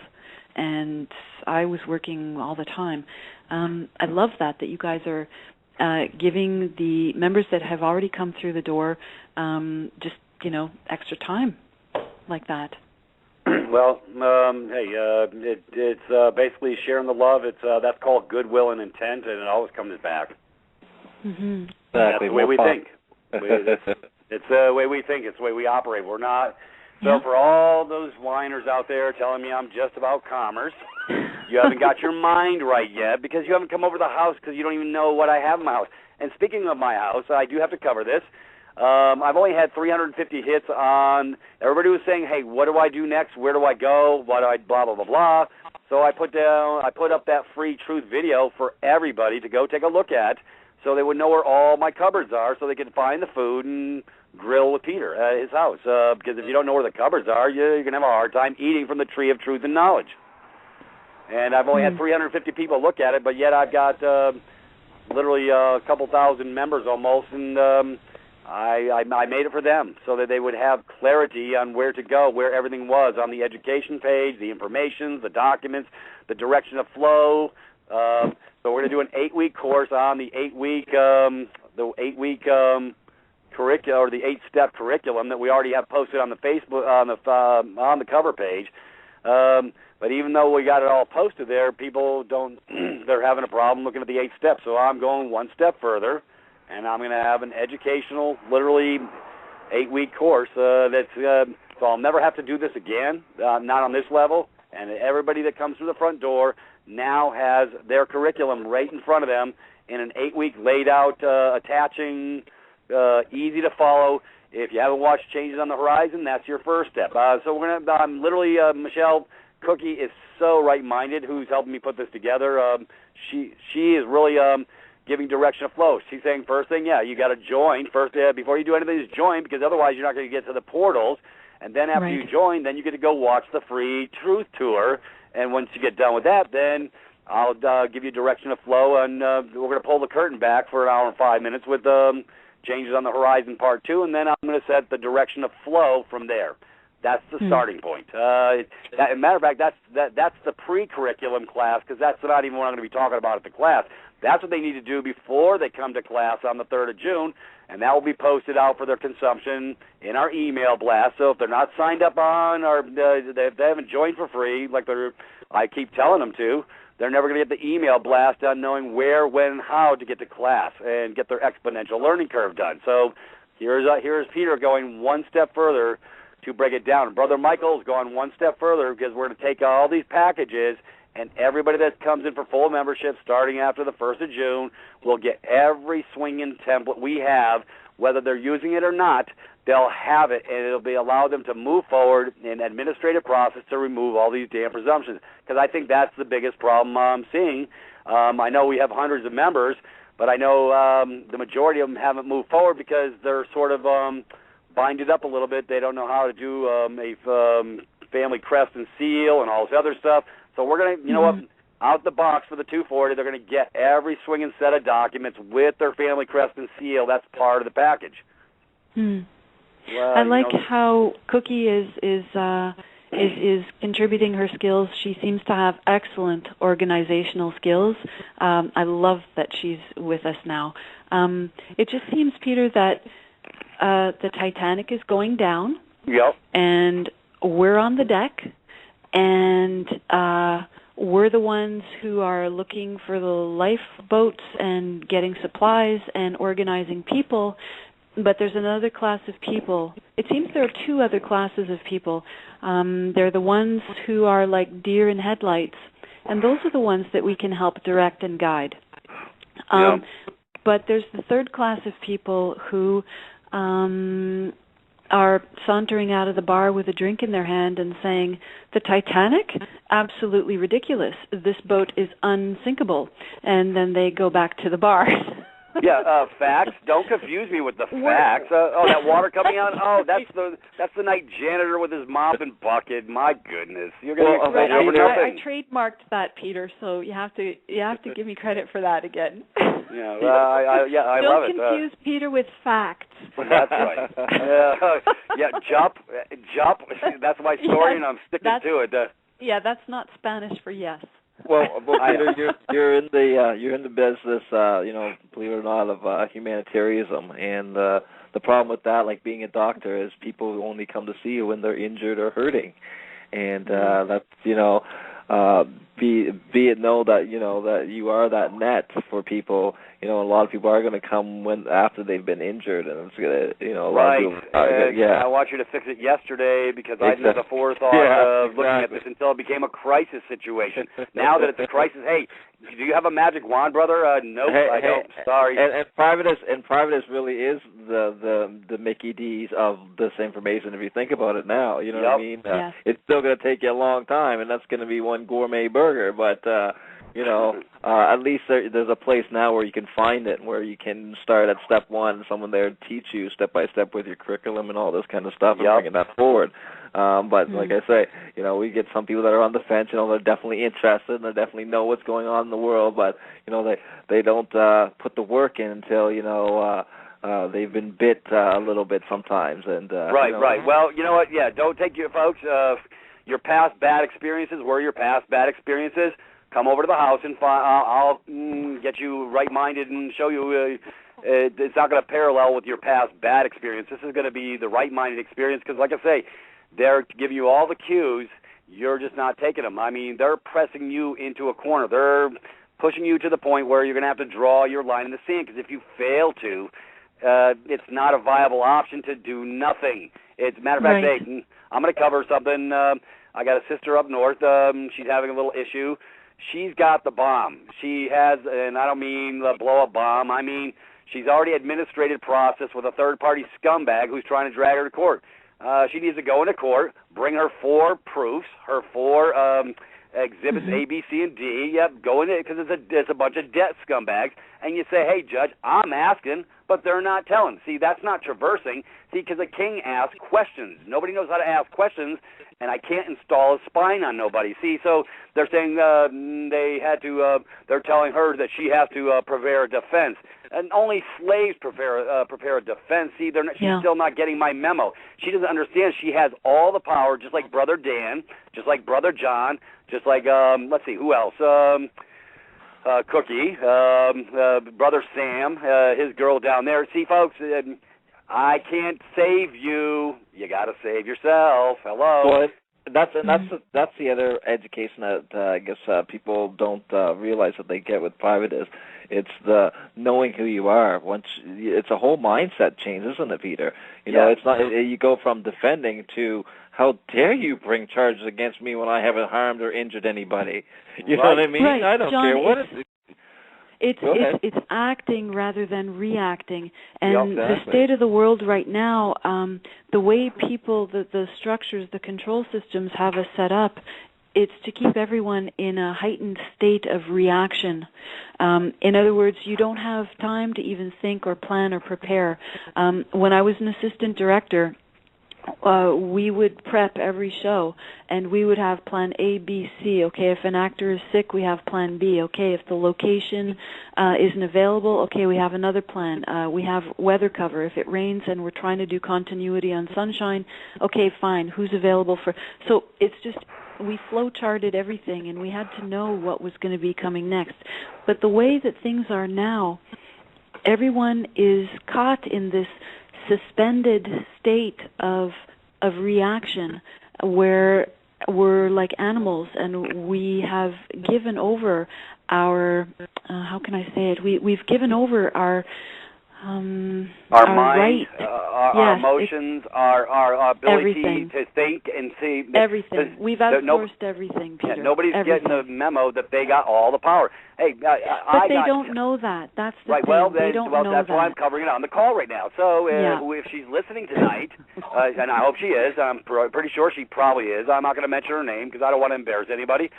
and I was working all the time. I love that you guys are giving the members that have already come through the door just, extra time like that. Well, it's basically sharing the love. That's called goodwill and intent, and it always comes back. Mm-hmm. That's the way we think. It's the way we think. It's the way we operate. We're not. So for all those whiners out there telling me I'm just about commerce, you haven't got your mind right yet because you haven't come over to the house because you don't even know what I have in my house. And speaking of my house, I do have to cover this. I've only had 350 hits on. Everybody was saying, "Hey, what do I do next? Where do I go? What do I blah blah blah blah?" So I put up that free truth video for everybody to go take a look at, so they would know where all my cupboards are, so they could find the food and grill with Peter at his house. Because if you don't know where the cupboards are, you're gonna have a hard time eating from the tree of truth and knowledge. And I've only had 350 people look at it, but yet I've got literally a couple thousand members almost, and I made it for them so that they would have clarity on where to go, where everything was on the education page, the information, the documents, the direction of flow. So we're going to do an 8-week course on the 8-week curriculum, or the 8-step curriculum that we already have posted on the Facebook on the cover page. But even though we got it all posted there, people don't. They're having a problem looking at the 8 steps. So I'm going one step further, and I'm going to have an educational, literally 8-week course. So I'll never have to do this again, not on this level. And everybody that comes through the front door now has their curriculum right in front of them in an 8-week laid out, attaching, easy to follow. If you haven't watched Changes on the Horizon, that's your first step. So we're gonna. Literally, Michelle Cookie is so right-minded, who's helping me put this together. She is really giving direction of flow. She's saying first thing, you got to join first before you do anything. Is join, because otherwise you're not going to get to the portals. And then after you join, then you get to go watch the free Truth Tour. And once you get done with that, then I'll give you direction of flow, and we're going to pull the curtain back for an hour and 5 minutes with Changes on the Horizon Part 2, and then I'm going to set the direction of flow from there. That's the starting point. As a matter of fact, that's the pre-curriculum class, because that's not even what I'm going to be talking about at the class. That's what they need to do before they come to class on the 3rd of June, and that will be posted out for their consumption in our email blast. So if they're not signed up on, or if they haven't joined for free, like I keep telling them to, they're never going to get the email blast on knowing where, when, and how to get to class and get their exponential learning curve done. So here's Peter going one step further to break it down. Brother Michael's gone one step further, because we're going to take all these packages, and everybody that comes in for full membership starting after the 1st of June will get every swinging template we have. Whether they're using it or not, they'll have it, and it'll allow them to move forward in administrative process to remove all these damn presumptions, because I think that's the biggest problem I'm seeing. I know we have hundreds of members, but I know the majority of them haven't moved forward because they're sort of binded up a little bit. They don't know how to do a family crest and seal and all this other stuff. So we're going to, you know what, out the box for the 240, they're going to get every swinging set of documents with their family crest and seal. That's part of the package. Well, I like how Cookie is contributing her skills. She seems to have excellent organizational skills. I love that she's with us now. It just seems, Peter, that the Titanic is going down. Yep. And we're on the deck, and we're the ones who are looking for the lifeboats and getting supplies and organizing people. But there's another class of people. It seems there are 2 other classes of people. They're the ones who are like deer in headlights, and those are the ones that we can help direct and guide. But there's the 3rd class of people who are sauntering out of the bar with a drink in their hand and saying, the Titanic? Absolutely ridiculous. This boat is unsinkable. And then they go back to the bar. Facts. Don't confuse me with the facts. That water coming out. Oh, that's the night janitor with his mop and bucket. My goodness, you're gonna get credit over nothing. I trademarked that, Peter. So you have to give me credit for that again. Yeah, I love it. Don't confuse Peter with facts. That's right. Jup. That's my story, and I'm sticking to it. Yeah, that's not Spanish for yes. Well, Peter, you're in the business, believe it or not, of humanitarianism, and the problem with that, like being a doctor, is people only come to see you when they're injured or hurting, and that's be it know that that you are that net for people. A lot of people are going to come after they've been injured, and it's going to a lot of people, I want you to fix it yesterday because I didn't have the forethought of looking at this until it became a crisis situation. Now that it's a crisis, hey, do you have a magic wand, brother? Nope, I don't. Sorry. And Privatis really is the Mickey D's of this information. If you think about it now, you know what I mean. It's still going to take you a long time, and that's going to be one gourmet burger. But at least there's a place now where you can find it, where you can start at step one. Someone there to teach you step by step with your curriculum and all this kind of stuff, and bringing that forward. But like I say, we get some people that are on the fence. They're definitely interested and they definitely know what's going on in the world, but they don't put the work in until they've been bit a little bit sometimes. And right. Well, you know what? Yeah, don't take your folks. Your past bad experiences were your past bad experiences. Come over to the house and I'll get you right-minded and show you. It's not going to parallel with your past bad experience. This is going to be the right-minded experience because, like I say, they're giving you all the cues. You're just not taking them. I mean, they're pressing you into a corner. They're pushing you to the point where you're going to have to draw your line in the sand because if you fail to, it's not a viable option to do nothing. It's a matter of fact, hey, I'm going to cover something. I got a sister up north. She's having a little issue. She's got the bomb. She has, and I don't mean the blow-up bomb. I mean she's already administrated process with a third-party scumbag who's trying to drag her to court. She needs to go into court, bring her 4 proofs, her 4 exhibits A, B, C, and D. Yep, go in it because it's a bunch of debt scumbags. And you say, hey, Judge, I'm asking, but they're not telling. See, that's not traversing. See, because a king asks questions. Nobody knows how to ask questions, and I can't install a spine on nobody. See, so they're saying they're telling her that she has to prepare a defense. And only slaves prepare a defense. See, she's still not getting my memo. She doesn't understand she has all the power, just like Brother Dan, just like Brother John, just like, let's see, who else? Cookie, Brother Sam, his girl down there. See, folks, I can't save you. You got to save yourself. Hello. Well, that's the other education that I guess people don't realize that they get with Privatis. It's the knowing who you are. It's a whole mindset change, isn't it, Peter? It's not. You go from defending to how dare you bring charges against me when I haven't harmed or injured anybody? You know what I mean? Right. I don't John, care what it is. It's acting rather than reacting, and the state of the world right now, the way people, the structures, the control systems have us set up, it's to keep everyone in a heightened state of reaction. In other words, you don't have time to even think or plan or prepare. When I was an assistant director, we would prep every show, and we would have plan A, B, C. Okay, if an actor is sick, we have plan B. Okay, if the location isn't available, okay, we have another plan. We have weather cover. If it rains and we're trying to do continuity on sunshine, okay, fine. Who's available for... So it's just... We flow charted everything, and we had to know what was going to be coming next. But the way that things are now, everyone is caught in this suspended state of reaction where we're like animals, and we have given over our how can I say it? We've given over our mind, right. our emotions, our ability everything. to think and see. Everything. We've outsourced everything, Peter. Yeah, nobody's getting the memo that they got all the power. Hey, but they don't know that. That's the right. thing. Well, they don't know that's that. why I'm covering it on the call right now. So if she's listening tonight, and I hope she is, I'm pretty sure she probably is. I'm not going to mention her name because I don't want to embarrass anybody.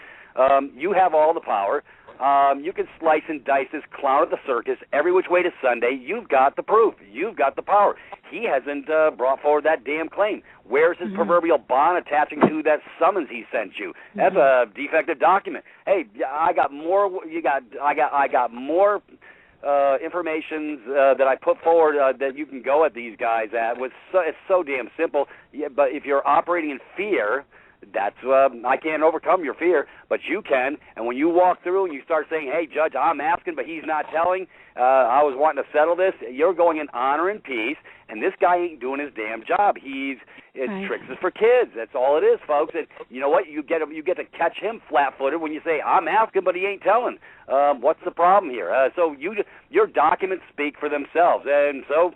You have all the power. You can slice and dice this clown at the circus every which way to Sunday. You've got the proof. You've got the power. He hasn't brought forward that damn claim. Where's his proverbial bond attaching to that summons he sent you? That's a defective document. Hey, I got more. I got more information that I put forward that you can go at these guys at. It's so damn simple. Yeah, but if you're operating in fear, that's I can't overcome your fear, but you can. And when you walk through and you start saying, "Hey, Judge, I'm asking, but he's not telling. I was wanting to settle this," you're going in honor and peace. And this guy ain't doing his damn job. Tricks is for kids. That's all it is, folks. And you know what? You get to catch him flat-footed when you say, "I'm asking, but he ain't telling." What's the problem here? So your documents speak for themselves. And so,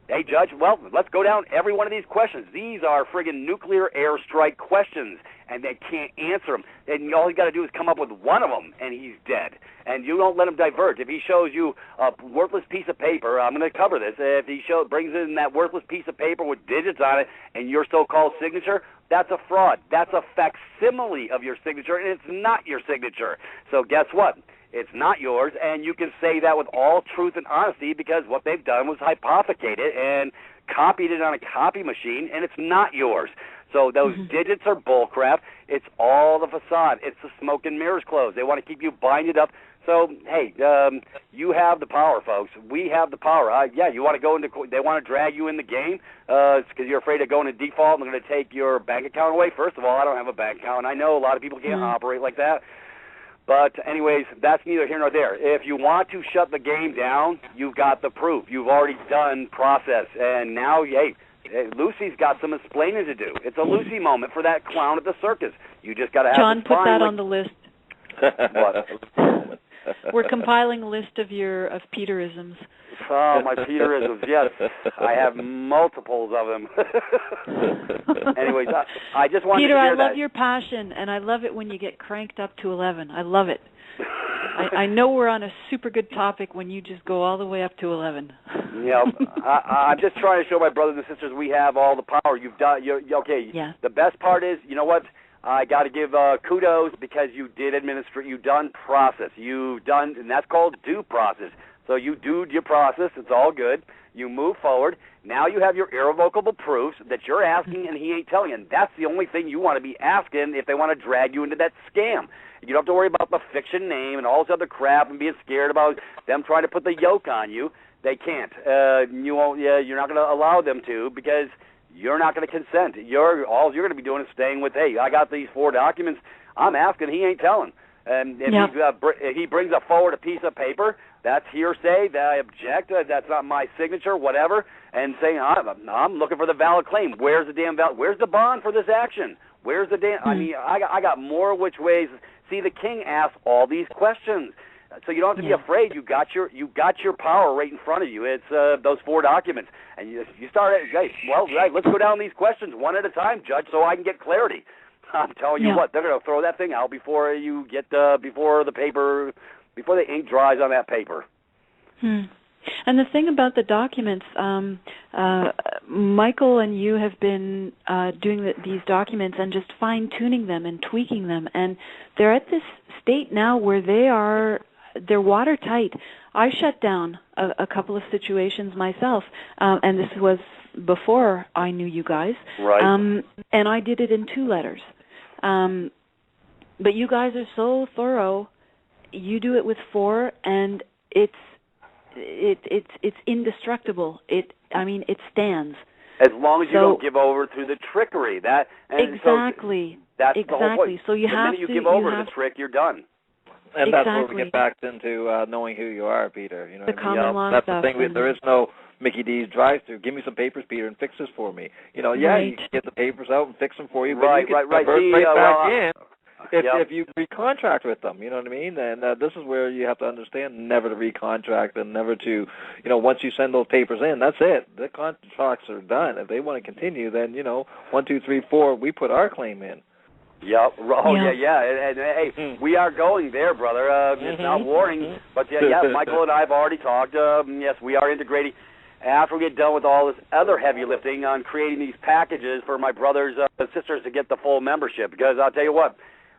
hey, Judge, well, let's go down every one of these questions. These are friggin' nuclear airstrike questions, and they can't answer them. And all you got to do is come up with one of them, and he's dead. And you don't let him divert. If he shows you a worthless piece of paper, I'm going to cover this. If he brings in that worthless piece of paper with digits on it and your so-called signature, that's a fraud. That's a facsimile of your signature, and it's not your signature. So guess what? It's not yours, and you can say that with all truth and honesty because what they've done was hypothecate it and copied it on a copy machine, and it's not yours. So those digits are bullcrap. It's all the facade. It's the smoke and mirrors clothes. They want to keep you binded up. So, hey, you have the power, folks. We have the power. You want to go into – they want to drag you in the game because you're afraid of going to default and they're going to take your bank account away. First of all, I don't have a bank account, and I know a lot of people can't operate like that. But anyways, that's neither here nor there. If you want to shut the game down, you've got the proof. You've already done process. And now, hey, Lucy's got some explaining to do. It's a Lucy moment for that clown at the circus. You just got to have John, put that on the list. What? We're compiling a list of Peterisms. Oh, my Peterisms, yes. I have multiples of them. Anyways, I just wanted Peter, to hear I love your passion, and I love it when you get cranked up to 11. I love it. I know we're on a super good topic when you just go all the way up to 11. I'm just trying to show my brothers and sisters we have all the power. You've done. Okay. Yeah. The best part is, you know what? I got to give kudos because you did administrate. You done process. You done, and that's called due process. So you do your process. It's all good. You move forward. Now you have your irrevocable proofs that you're asking and he ain't telling you. And that's the only thing you want to be asking if they want to drag you into that scam. You don't have to worry about the fiction name and all this other crap and being scared about them trying to put the yoke on you. They can't. You won't. You're not going to allow them to because you're not going to consent. All you're going to be doing is staying with, hey, I got these 4 documents. I'm asking. He ain't telling. And if he brings forward a piece of paper, that's hearsay. That I object. That's not my signature. Whatever. And saying I'm looking for the valid claim. Where's the damn Where's the bond for this action? Where's the damn? I mean, I got more which ways. See, the king asks all these questions, so you don't have to be afraid. You got your power right in front of you. It's those 4 documents, and you start. Hey, let's go down these questions one at a time, Judge, so I can get clarity. I'm telling you what, they're going to throw that thing out before you get before the ink dries on that paper. And the thing about the documents, Michael and you have been doing these documents and just fine-tuning them and tweaking them, and they're at this state now where they're watertight. I shut down a couple of situations myself, and this was before I knew you guys. Right. And I did it in 2 letters. But you guys are so thorough. You do it with 4, and it's indestructible. It stands. As long as you don't give over through the trickery. Exactly. So that's the whole point. So you the have minute you give over to the trick, you're done. And that's where we get back into knowing who you are, Peter. You know, the common law that's stuff. The thing. There is no Mickey D's drive-through. Give me some papers, Peter, and fix this for me. You know, you can get the papers out and fix them for you, but you can back in if you recontract with them. You know what I mean? And this is where you have to understand never to recontract and never to, once you send those papers in, that's it. The contracts are done. If they want to continue, then 1, 2, 3, 4, we put our claim in. Yep. Oh, yeah. And hey, we are going there, brother. It's not warning, but Michael and I have already talked. Yes, we are integrating. After we get done with all this other heavy lifting on creating these packages for my brothers and sisters to get the full membership, because I'll tell you what,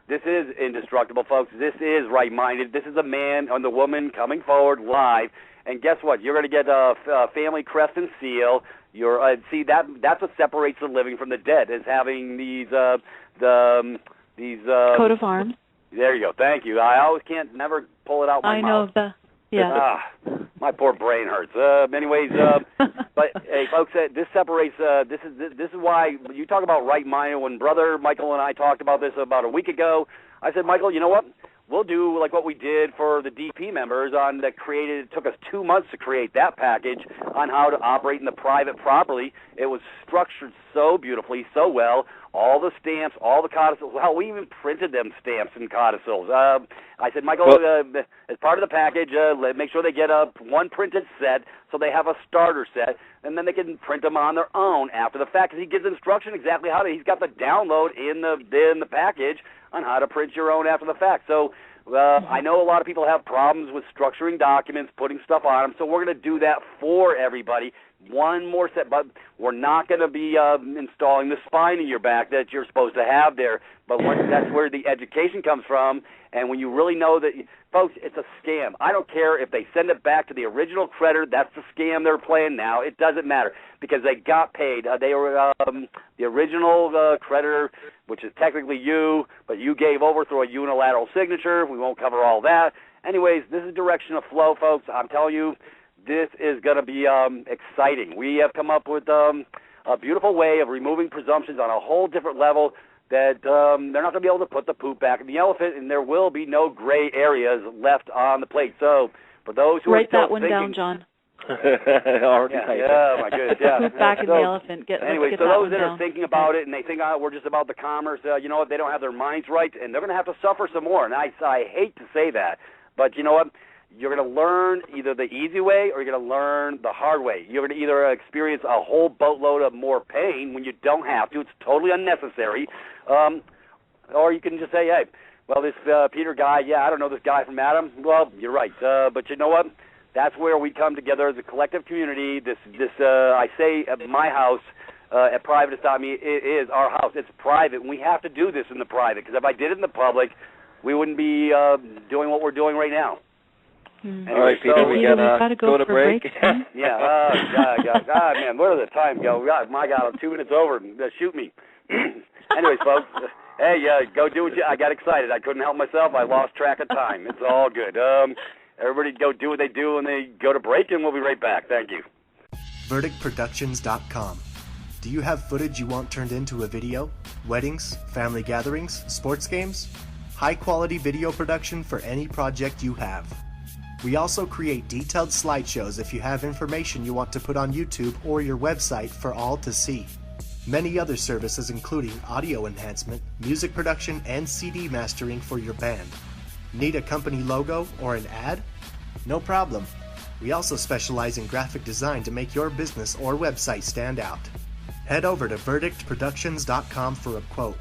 This is indestructible, folks. This is right-minded. This is a man and the woman coming forward live. And guess what? You're going to get a family crest and seal. See, that's what separates the living from the dead, is having these coat of arms. There you go. Thank you. I always never pull it out my mouth. I know yeah. My poor brain hurts. Anyways, but hey, folks, this separates. This is why you talk about right-minded. When Brother Michael and I talked about this about a week ago, I said, Michael, you know what? We'll do like what we did for the DP members it took us 2 months to create that package on how to operate in the private properly. It was structured so beautifully, so well. All the stamps, all the codicils. Well, we even printed them stamps and codicils. I said, Michael, as part of the package, make sure they get one printed set so they have a starter set, and then they can print them on their own after the fact. Because he gives instruction exactly how to. He's got the download in the package on how to print your own after the fact. So I know a lot of people have problems with structuring documents, putting stuff on them, so we're going to do that for everybody. One more set, but we're not going to be installing the spine in your back that you're supposed to have there. But that's where the education comes from, and when you really know that, folks, it's a scam. I don't care if they send it back to the original creditor. That's the scam they're playing now. It doesn't matter because they got paid. They were the original creditor, which is technically you, but you gave over through a unilateral signature. We won't cover all that. Anyways, this is direction of flow, folks. I'm telling you, this is going to be exciting. We have come up with a beautiful way of removing presumptions on a whole different level that they're not going to be able to put the poop back in the elephant, and there will be no gray areas left on the plate. So for those who write are still that one thinking, down, John. Yeah, my goodness, yeah. Poop back in the elephant. Anyway, so those that are thinking about it and they think we're just about the commerce, you know what, they don't have their minds right, and they're going to have to suffer some more. And I hate to say that, but you know what? You're going to learn either the easy way or you're going to learn the hard way. You're going to either experience a whole boatload of more pain when you don't have to. It's totally unnecessary. Or you can just say, hey, well, this Peter guy, I don't know this guy from Adam. Well, you're right. But you know what? That's where we come together as a collective community. I say at my house, at Privatis.Me, it is our house. It's private, and we have to do this in the private, because if I did it in the public, we wouldn't be doing what we're doing right now. Anyway, all right, Peter, we gotta go to break. Yeah. God, man, where did the time go? God, my God, I'm 2 minutes over. Shoot me. Anyways, folks, hey, go do what I got excited. I couldn't help myself. I lost track of time. It's all good. Everybody go do what they do, and they go to break, and we'll be right back. Thank you. VerdictProductions.com. Do you have footage you want turned into a video? Weddings, family gatherings, sports games? High-quality video production for any project you have. We also create detailed slideshows if you have information you want to put on YouTube or your website for all to see. Many other services including audio enhancement, music production, and CD mastering for your band. Need a company logo or an ad? No problem. We also specialize in graphic design to make your business or website stand out. Head over to VerdictProductions.com for a quote.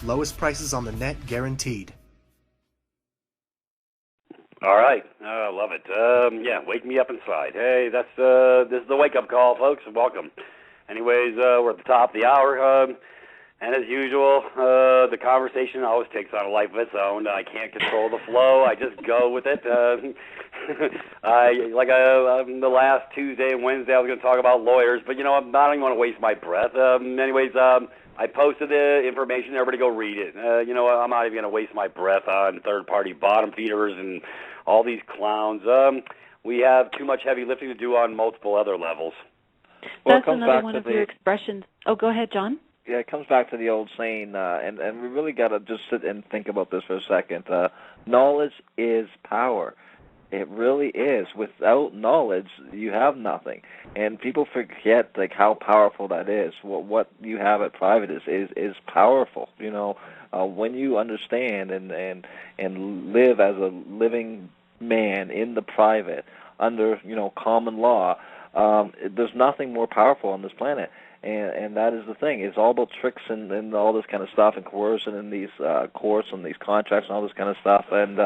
Lowest prices on the net guaranteed. All right. I love it. Wake me up inside. Hey, this is the wake-up call, folks. Welcome. Anyways, we're at the top of the hour, and as usual, the conversation always takes on a life of its own. I can't control the flow. I just go with it. The last Tuesday and Wednesday, I was going to talk about lawyers, but I don't even want to waste my breath. I posted the information. Everybody go read it. I'm not even going to waste my breath on third-party bottom feeders and all these clowns. We have too much heavy lifting to do on multiple other levels. Well, that's another one of your expressions. Oh, go ahead, John. Yeah, it comes back to the old saying, and we really got to just sit and think about this for a second. Knowledge is power. It really is. Without knowledge, you have nothing, and people forget how powerful that is. What you have at Privatis is powerful. When you understand and live as a living man in the private under common law, there's nothing more powerful on this planet. And that is the thing. It's all about tricks and all this kind of stuff and coercion and these courts and these contracts and all this kind of stuff. And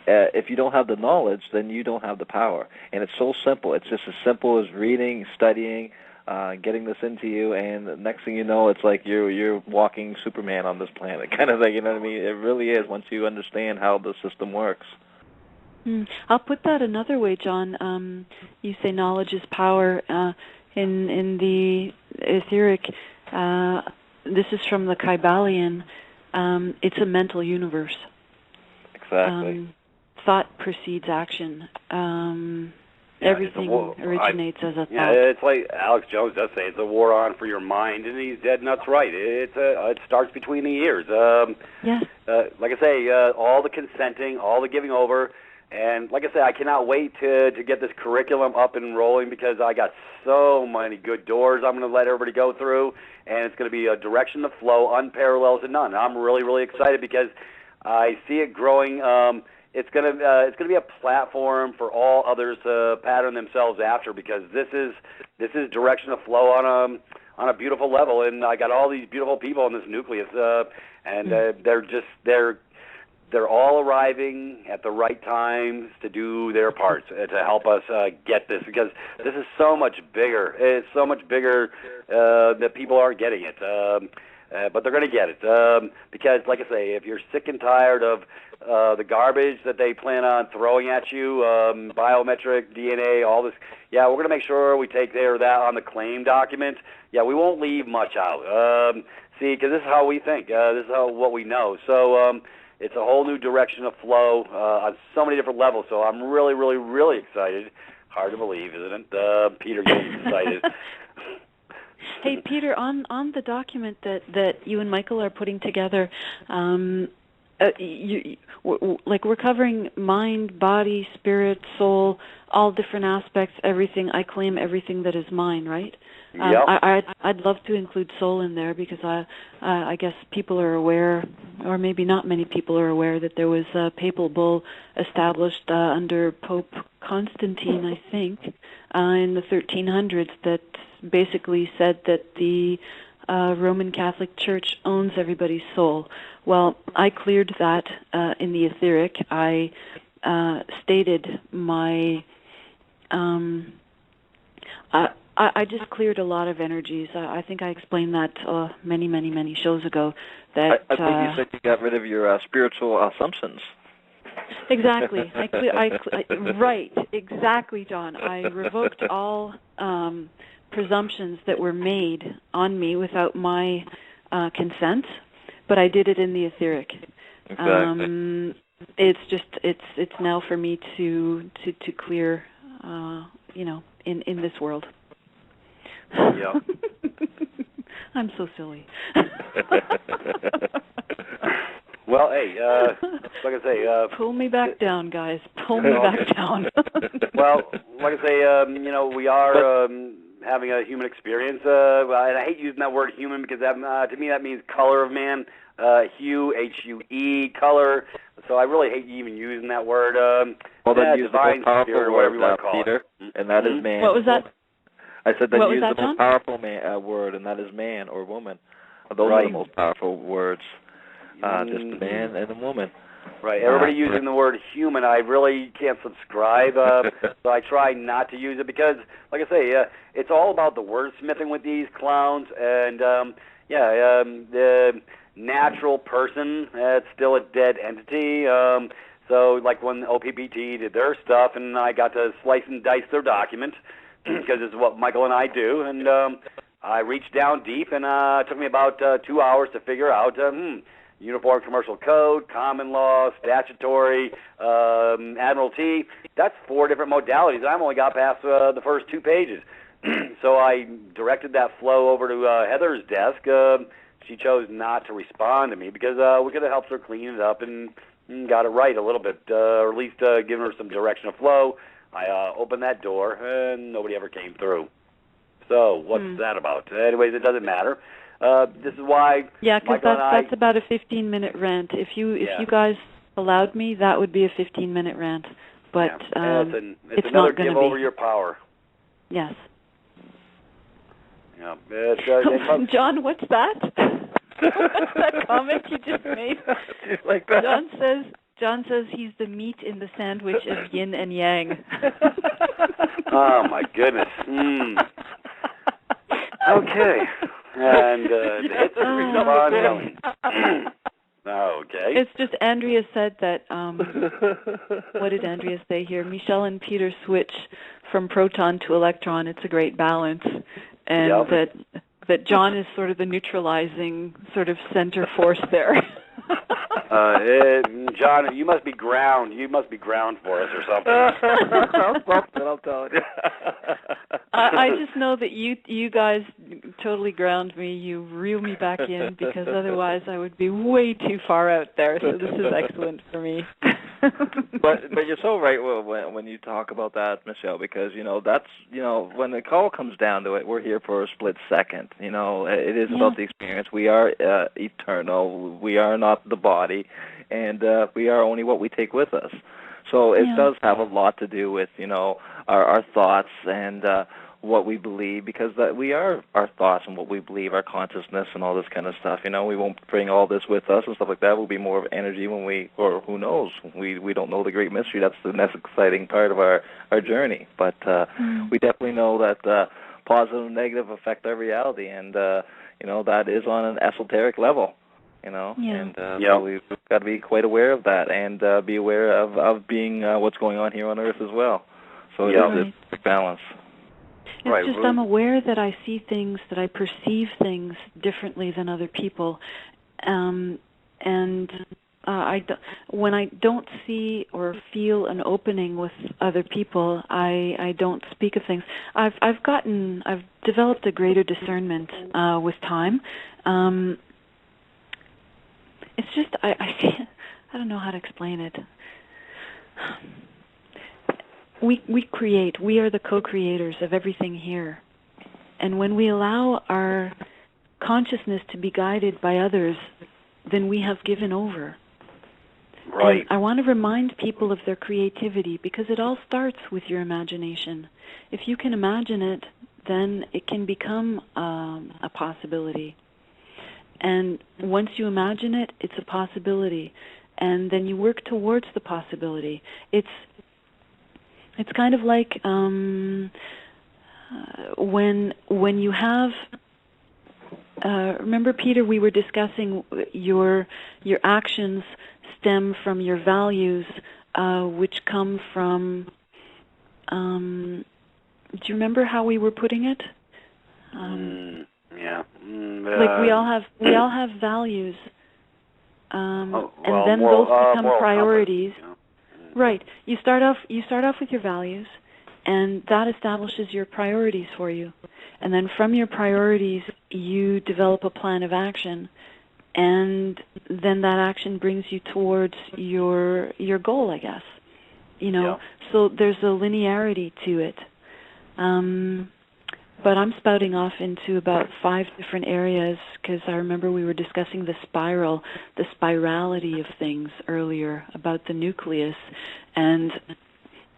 if you don't have the knowledge, then you don't have the power. And it's so simple. It's just as simple as reading, studying, getting this into you, and the next thing you know, it's like you're walking Superman on this planet, kind of thing. You know what I mean? It really is. Once you understand how the system works. I'll put that another way, John. You say knowledge is power. In the etheric, this is from the Kybalion. It's a mental universe. Exactly. Thought precedes action. Everything originates as a thought. Yeah, it's like Alex Jones does say, it's a war on for your mind, and he's dead nuts right. It starts between the ears. Yes. Like I say, all the consenting, all the giving over, and like I say, I cannot wait to get this curriculum up and rolling because I got so many good doors I'm going to let everybody go through, and it's going to be a direction of flow unparalleled to none. I'm really, really excited because I see it growing. It's gonna be a platform for all others to pattern themselves after because this is direction of flow on a beautiful level, and I got all these beautiful people in this nucleus, and they're all arriving at the right times to do their parts to help us get this because this is so much bigger. It's so much bigger that people aren't getting it. But they're going to get it because, like I say, if you're sick and tired of the garbage that they plan on throwing at you, biometric, DNA, all this, we're going to make sure we take care of that on the claim document. Yeah, we won't leave much out. See, because this is how we think. This is what we know. So it's a whole new direction of flow on so many different levels. So I'm really, really, really excited. Hard to believe, isn't it? Peter getting excited. Hey, Peter, on the document that you and Michael are putting together, we're covering mind, body, spirit, soul, all different aspects, everything. I claim everything that is mine, right? Yep. I'd love to include soul in there because I guess people are aware, or maybe not many people are aware, that there was a papal bull established under Pope Constantine, I think, in the 1300s that basically said that the Roman Catholic Church owns everybody's soul. Well, I cleared that in the etheric. I stated my... I just cleared a lot of energies. I think I explained that many, many, many shows ago. That I think you said you got rid of your spiritual assumptions. Exactly. Right. Exactly, John. I revoked all presumptions that were made on me without my consent, but I did it in the etheric. Exactly. It's now for me to clear, in this world. Yep. I'm so silly. Well, hey, like I say... pull me back down, guys. Pull me back down. Well, like I say, we are having a human experience. And I hate using that word human because that, to me that means color of man. Hue, H-U-E, color. So I really hate even using that word. Well, then use the most powerful spirit, word, Peter, and that is man. What was that? I said that use that, the most powerful word, and that is man or woman. Those are the most powerful words. Just a man and a woman. Right. Everybody using the word human, I really can't subscribe. So I try not to use it because, like I say, it's all about the wordsmithing with these clowns. And, the natural person, it's still a dead entity. So, like when OPPT did their stuff, and I got to slice and dice their document, because this is what Michael and I do, and I reached down deep, and it took me about 2 hours to figure out Uniform Commercial Code, Common Law, Statutory, Admiralty. That's 4 different modalities, and I've only got past the first 2 pages. So I directed that flow over to Heather's desk. She chose not to respond to me because we could have helped her clean it up and got it right a little bit, or at least given her some direction of flow. I opened that door, and nobody ever came through. So what's that about? Anyways, it doesn't matter. This is why because that's about a 15-minute rant. If you guys allowed me, that would be a 15-minute rant. But it's another give over your power. Yes. Yeah. John, what's that? What's that comment you just made? Like that? John says he's the meat in the sandwich of yin and yang. Oh my goodness. Okay. And it's fun. Okay. It's just Andrea said that, what did Andrea say here? Michelle and Peter switch from proton to electron. It's a great balance. And that John is sort of the neutralizing sort of center force there. John, you must be ground. You must be ground for us or something. I'll tell you. I just know that you guys totally ground me. You reel me back in, because otherwise I would be way too far out there. So this is excellent for me. but you're so right when you talk about that, Michelle, because that's when it all comes down to it, we're here for a split second. It is about the experience. We are eternal. We are not the body, and we are only what we take with us. So it does have a lot to do with our thoughts and what we believe, because we are our thoughts and what we believe, our consciousness and all this kind of stuff. We won't bring all this with us and stuff like that. We'll be more of energy or who knows? We don't know the great mystery. That's the next exciting part of our journey. But we definitely know that positive and negative affect our reality, and that is on an esoteric level. And so we've got to be quite aware of that, and be aware of being what's going on here on Earth as well. So it is a balance. It's just I'm aware that I see things, that I perceive things differently than other people, and when I don't see or feel an opening with other people, I don't speak of things. I've developed a greater discernment with time. It's just I don't know how to explain it. We create. We are the co-creators of everything here. And when we allow our consciousness to be guided by others, then we have given over. Right. And I want to remind people of their creativity, because it all starts with your imagination. If you can imagine it, then it can become a possibility. And once you imagine it, it's a possibility. And then you work towards the possibility. It's kind of like when you have. Remember, Peter, we were discussing your actions stem from your values, which come from. Do you remember how we were putting it? Like we all have values, and then those become priorities. Right. You start off with your values, and that establishes your priorities for you. And then from your priorities, you develop a plan of action, and then that action brings you towards your goal, I guess. So there's a linearity to it. But I'm spouting off into about 5 different areas, because I remember we were discussing the spirality of things earlier, about the nucleus, and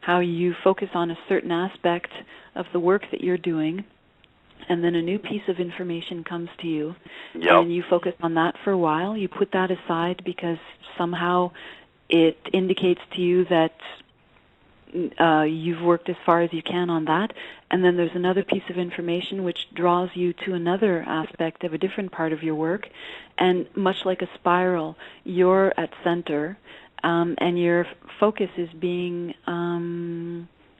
how you focus on a certain aspect of the work that you're doing, and then a new piece of information comes to you, and you focus on that for a while. You put that aside because somehow it indicates to you that you've worked as far as you can on that, and then there's another piece of information which draws you to another aspect of a different part of your work, and much like a spiral, you're at center, and your focus is being,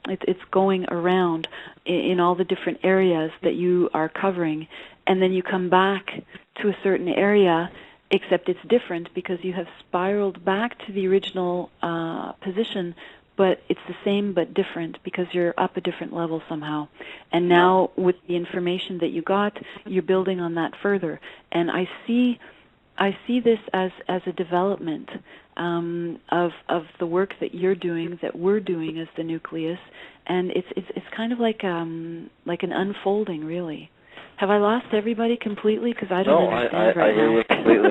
it's going around in all the different areas that you are covering, and then you come back to a certain area, except it's different because you have spiraled back to the original position, but it's the same but different because you're up a different level somehow. And now with the information that you got, you're building on that further. And I see this as a development of the work that you're doing, that we're doing as the nucleus, and it's kind of like an unfolding, really. Have I lost everybody completely? Because I don't understand right now. I hear you completely.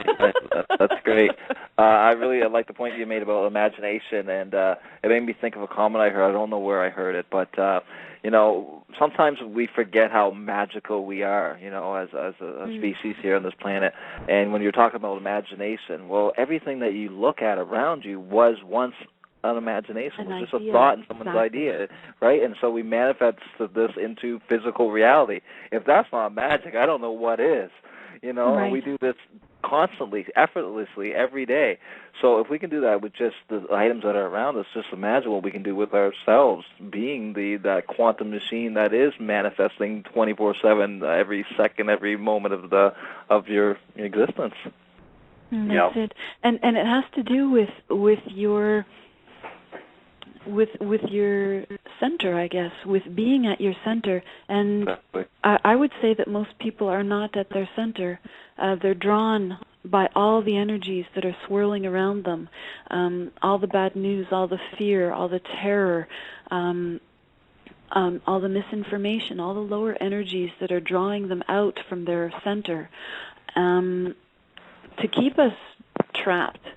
That's great. I like the point you made about imagination, and it made me think of a comment I heard. I don't know where I heard it, but sometimes we forget how magical we are, as a species here on this planet. And when you're talking about imagination, well, everything that you look at around you was once an imagination. An It's just a idea, thought and someone's exactly. idea, right? And so we manifest this into physical reality. If that's not magic, I don't know what is. You know, Right. and we do this constantly, effortlessly, every day. So if we can do that with just the items that are around us, just imagine what we can do with ourselves, being that quantum machine that is manifesting 24/7, every second, every moment of your existence. That's it. And it has to do with your center, I guess, with being at your center. And Exactly. I would say that most people are not at their center. They're drawn by all the energies that are swirling around them, all the bad news, all the fear, all the terror, all the misinformation, all the lower energies that are drawing them out from their center, to keep us trapped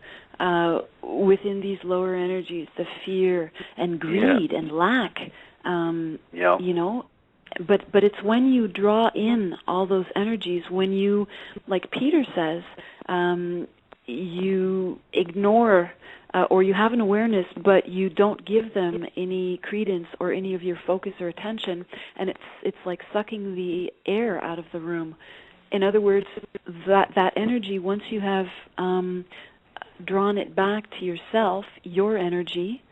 within these lower energies, the fear and greed and lack. You know, but it's when you draw in all those energies, when you, like Peter says, you ignore or you have an awareness, but you don't give them any credence or any of your focus or attention, and it's like sucking the air out of the room. In other words, that energy, once you have drawn it back to yourself, your energy,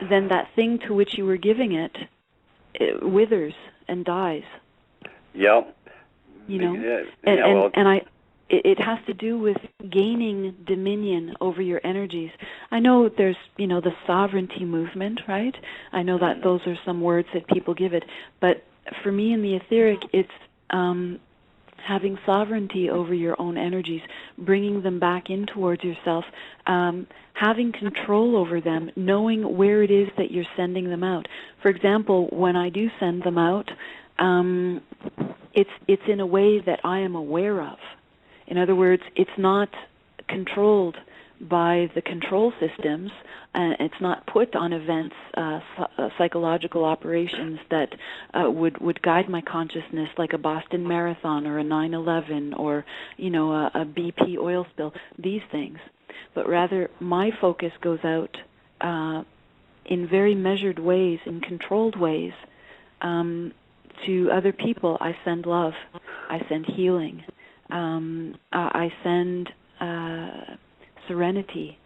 then that thing to which you were giving it withers and dies. Yep. You know, well, it has to do with gaining dominion over your energies. I know there's, the sovereignty movement, right? I know that those are some words that people give it, but for me in the etheric, it's having sovereignty over your own energies, bringing them back in towards yourself, having control over them, knowing where it is that you're sending them out. For example, when I do send them out, it's in a way that I am aware of. In other words, it's not controlled by the control systems. It's not put on events, psychological operations that would guide my consciousness, like a Boston Marathon or a 9/11 or a BP oil spill. These things, but rather my focus goes out in very measured ways, in controlled ways, to other people. I send love. I send healing. I send serenity,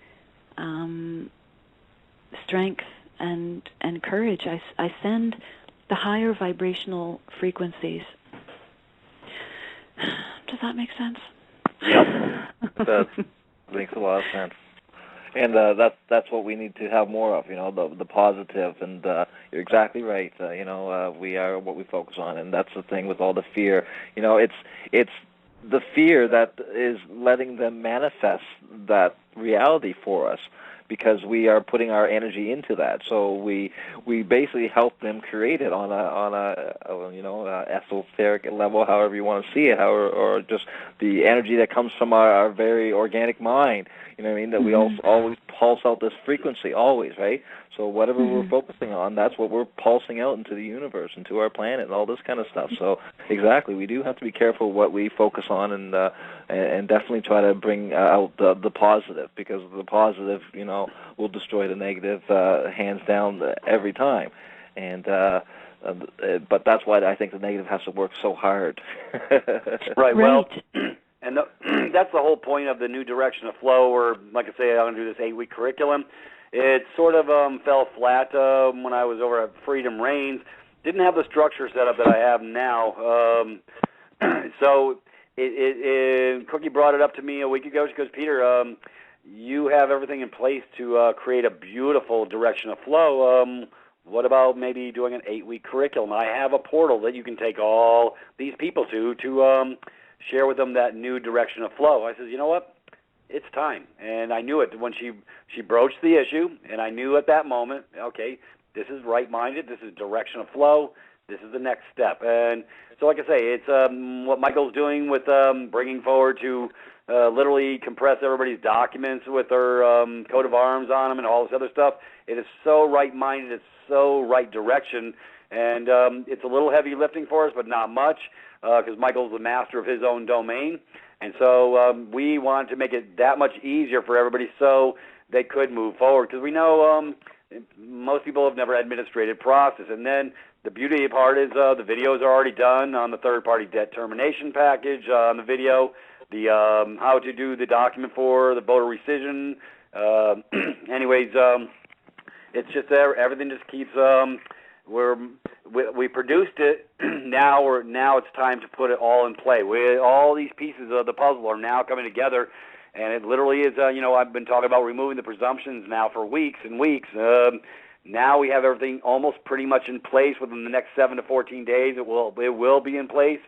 strength, and courage. I send the higher vibrational frequencies. Does that make sense? Yep. That makes a lot of sense. And that's what we need to have more of, the positive. And you're exactly right. We are what we focus on, and that's the thing with all the fear. It's the fear that is letting them manifest that reality for us, because we are putting our energy into that. So we basically help them create it on a esoteric level, however you want to see it, or just the energy that comes from our very organic mind. You know what I mean? That we always pulse out this frequency, always, right? So whatever we're focusing on, that's what we're pulsing out into the universe, into our planet, and all this kind of stuff. So exactly, we do have to be careful what we focus on, and definitely try to bring out the positive, because the positive, will destroy the negative hands down every time. And but that's why I think the negative has to work so hard. Right. Well, and that's the whole point of the new direction of flow, or like I say, I'm going to do this 8-week curriculum. It sort of fell flat when I was over at Freedom Reigns. Didn't have the structure set up that I have now. So Cookie brought it up to me a week ago. She goes, Peter, you have everything in place to create a beautiful direction of flow. What about maybe doing an 8-week curriculum? I have a portal that you can take all these people to share with them that new direction of flow. I said, you know what? It's time. And I knew it when she broached the issue, and I knew at that moment, okay, this is right-minded, this is direction of flow, this is the next step. And so like I say, it's what Michael's doing with bringing forward to literally compress everybody's documents with her coat of arms on them and all this other stuff. It is so right-minded, it's so right direction, and it's a little heavy lifting for us, but not much, because Michael's the master of his own domain. And so we wanted to make it that much easier for everybody. So they could move forward, because we know most people have never had administrative process. And then the beauty part is the videos are already done on the third-party debt termination package on the video, the how to do the document for the voter rescission. Anyways, it's just there. Everything just keeps. We produced it. Now it's time to put it all in play. All these pieces of the puzzle are now coming together. And it literally is, I've been talking about removing the presumptions now for weeks and weeks. Now we have everything almost pretty much in place within the next 7 to 14 days. It will be in place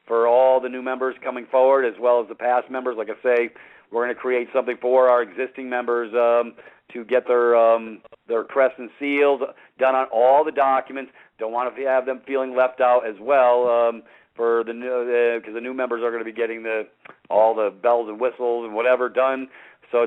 for all the new members coming forward, as well as the past members. Like I say, we're going to create something for our existing members to get their crest and seals done on all the documents. Don't want to have them feeling left out as well. For the new, because the new members are going to be getting all the bells and whistles and whatever done. So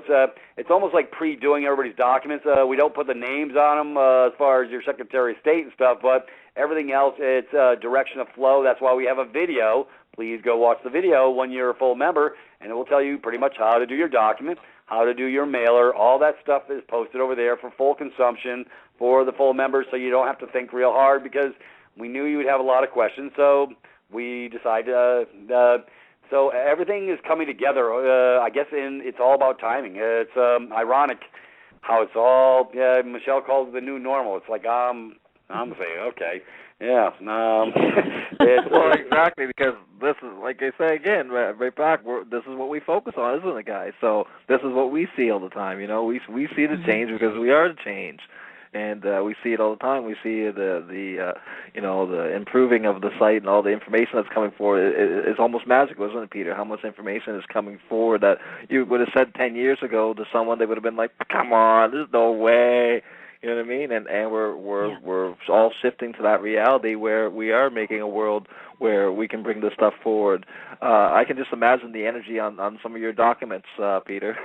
it's almost like pre-doing everybody's documents. We don't put the names on them as far as your Secretary of State and stuff, but everything else, it's direction of flow. That's why we have a video. Please go watch the video when you're a full member, and it will tell you pretty much how to do your document, how to do your mailer. All that stuff is posted over there for full consumption for the full members, so you don't have to think real hard, because we knew you would have a lot of questions. So we decided, so everything is coming together. I guess it's all about timing. It's ironic how it's all. Michelle calls it the new normal. It's like I'm saying, okay, yeah. Well, exactly, because this is, like I say again, right back. This is what we focus on, isn't it, guys? So this is what we see all the time. We see the change because we are the change. And we see it all the time. We see the improving of the site and all the information that's coming forward. It's almost magical, isn't it, Peter? How much information is coming forward that you would have said 10 years ago to someone, they would have been like, "Come on, there's no way." You know what I mean? And we're all shifting to that reality where we are making a world where we can bring this stuff forward. I can just imagine the energy on some of your documents, Peter.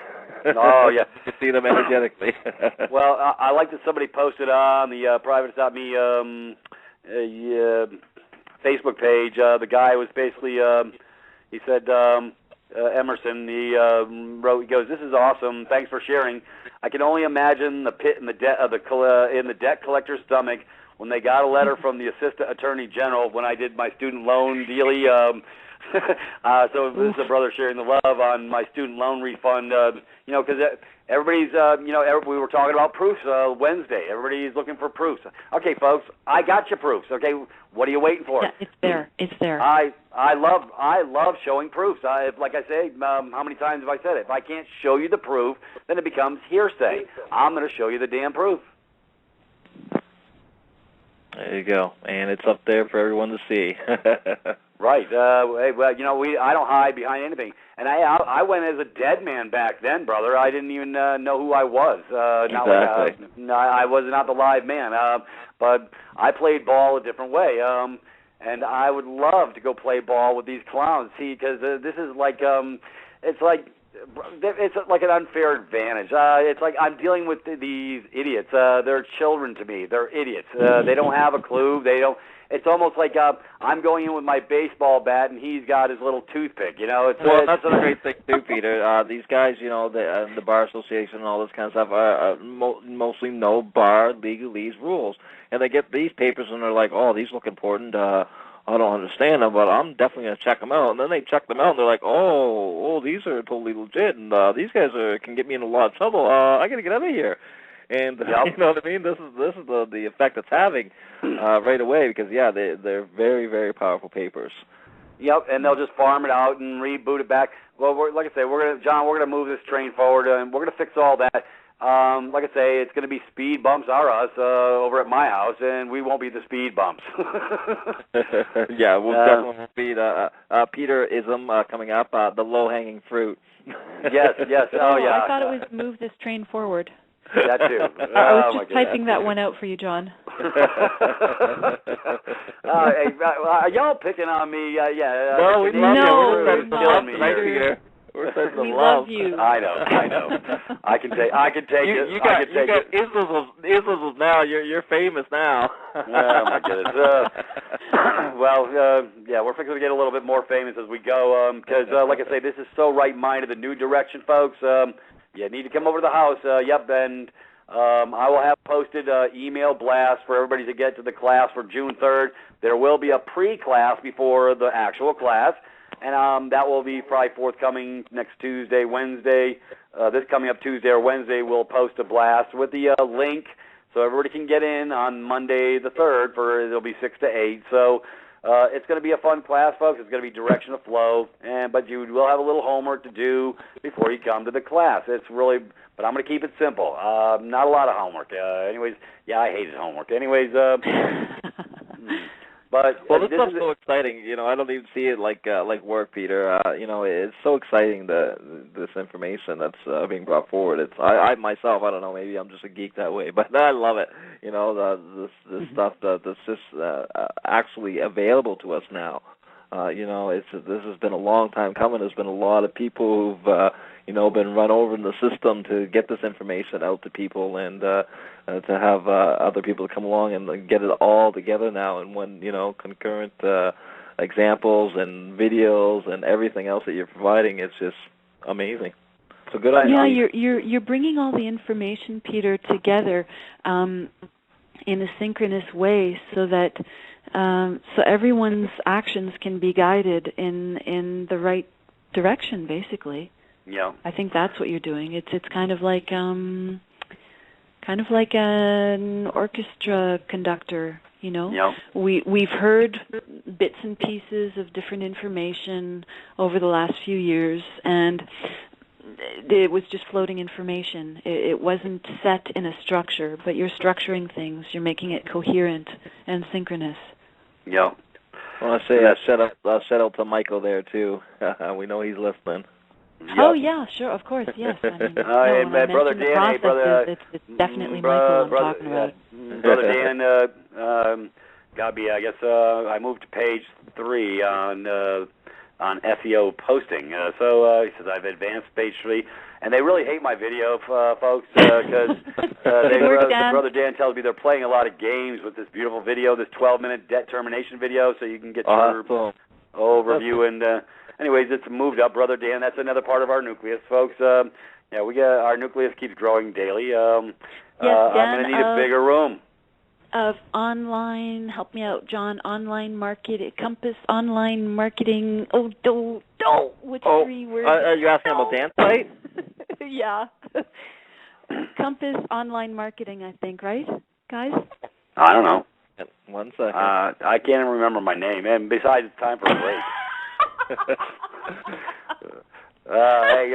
Oh, yeah. You can see them energetically. Well, I like that somebody posted on the Privatis.Me Facebook page. The guy was basically, he said, Emerson, he wrote, he goes, "This is awesome. Thanks for sharing. I can only imagine the pit in the debt collector's stomach when they got a letter from the Assistant Attorney General when I did my student loan dealie." So this is a brother sharing the love on my student loan refund. Because everybody's, we were talking about proofs Wednesday. Everybody's looking for proofs. Okay, folks, I got your proofs. Okay, what are you waiting for? Yeah, it's there. It's there. I love showing proofs. Like I say, how many times have I said it? If I can't show you the proof, then it becomes hearsay. I'm going to show you the damn proof. There you go, and it's up there for everyone to see. Right. I don't hide behind anything. And I went as a dead man back then, brother. I didn't even know who I was. Exactly. I was not the live man. But I played ball a different way. And I would love to go play ball with these clowns. See, because this is like, it's like an unfair advantage. It's like I'm dealing with these idiots. They're children to me. They're idiots. They don't have a clue. They don't. It's almost like I'm going in with my baseball bat and he's got his little toothpick. That's a great thing too, Peter. These guys, the Bar Association and all this kind of stuff, mostly know bar legalese rules, and they get these papers and they're like, "Oh, these look important. I don't understand them, but I'm definitely going to check them out." And then they check them out, and they're like, oh, these are totally legit, and these guys can get me in a lot of trouble. I got to get out of here. And you know what I mean? This is the effect it's having right away, because they're very, very powerful papers. Yep, and they'll just farm it out and reboot it back. Well, like I say, we're gonna move this train forward, and we're gonna fix all that. Like I say, it's going to be speed bumps over at my house, and we won't be the speed bumps. Yeah, we'll definitely be Peter-ism coming up, the low-hanging fruit. Yes. Oh, yeah. I thought it was move this train forward. That too. I was just typing that one out for you, John. Hey, are y'all picking on me? No, we love you. Peter. We love you. I know. I can take it. You got isms now. You're famous now. Oh my goodness. We're fixing to get a little bit more famous as we go. Because, like I say, this is so right-minded. The new direction, folks. You need to come over to the house. Yep, and I will have posted email blast for everybody to get to the class for June 3rd. There will be a pre-class before the actual class, and that will be probably forthcoming next Tuesday, Wednesday. This coming up Tuesday or Wednesday, we'll post a blast with the link so everybody can get in on Monday the 3rd. It'll be 6 to 8. So it's going to be a fun class, folks. It's going to be direction of flow, but you will have a little homework to do before you come to the class. But I'm going to keep it simple. Not a lot of homework. Anyways, yeah, I hated homework. Anyways, but this stuff's so exciting. I don't even see it like work, Peter. It's so exciting this information that's being brought forward. I myself, I don't know, maybe I'm just a geek that way, but I love it. This stuff that's just actually available to us now. This has been a long time coming. There's been a lot of people who've been run over in the system to get this information out to people, and to have other people come along and get it all together now in one, concurrent examples and videos and everything else that you're providing. It's just amazing. So good on you. Yeah, you're bringing all the information, Peter, together in a synchronous way, so that so everyone's actions can be guided in the right direction, basically. Yeah. I think that's what you're doing. It's kind of like an orchestra conductor, Yeah. We've heard bits and pieces of different information over the last few years, and it was just floating information. It wasn't set in a structure, but you're structuring things. You're making it coherent and synchronous. Yeah. I want to say shout out to Michael there too. We know he's listening. Yep. Oh yeah, sure, of course, yes. I mean, Brother Dan, it's definitely Michael I'm talking about. Brother Dan, I guess I moved to page 3 on SEO posting. So he says I've advanced page 3, and they really hate my video, folks, because Brother Dan tells me they're playing a lot of games with this beautiful video, this 12-minute debt termination video, so you can get your overview and. Anyways, it's moved up, Brother Dan. That's another part of our nucleus, folks. We got our nucleus keeps growing daily. Yes, Dan, I'm going to need a bigger room. Of online, help me out, John. Online Compass online marketing. Which 3 words? Are you asking about Dan's site? Yeah. Compass online marketing, I think, right, guys? I don't know. 1 second. I can't even remember my name. And besides, it's time for a break. I'm sorry.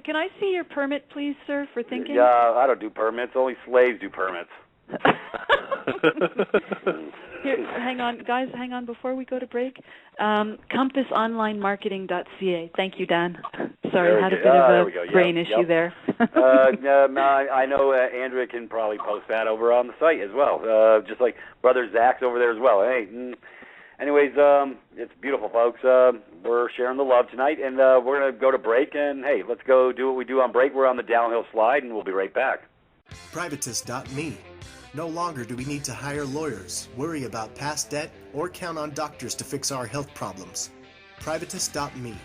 Can I see your permit, please, sir, for thinking? Yeah, I don't do permits. Only slaves do permits. Here, hang on, guys. Hang on before we go to break. CompassOnlineMarketing.ca. Thank you, Dan. Sorry, I had a bit of a brain issue there. I know Andrea can probably post that over on the site as well. Just like Brother Zach's over there as well. Hey. Anyways, it's beautiful, folks. We're sharing the love tonight, and we're going to go to break. And, hey, let's go do what we do on break. We're on the downhill slide, and we'll be right back. Privatis.me. No longer do we need to hire lawyers, worry about past debt, or count on doctors to fix our health problems. Privatis.me.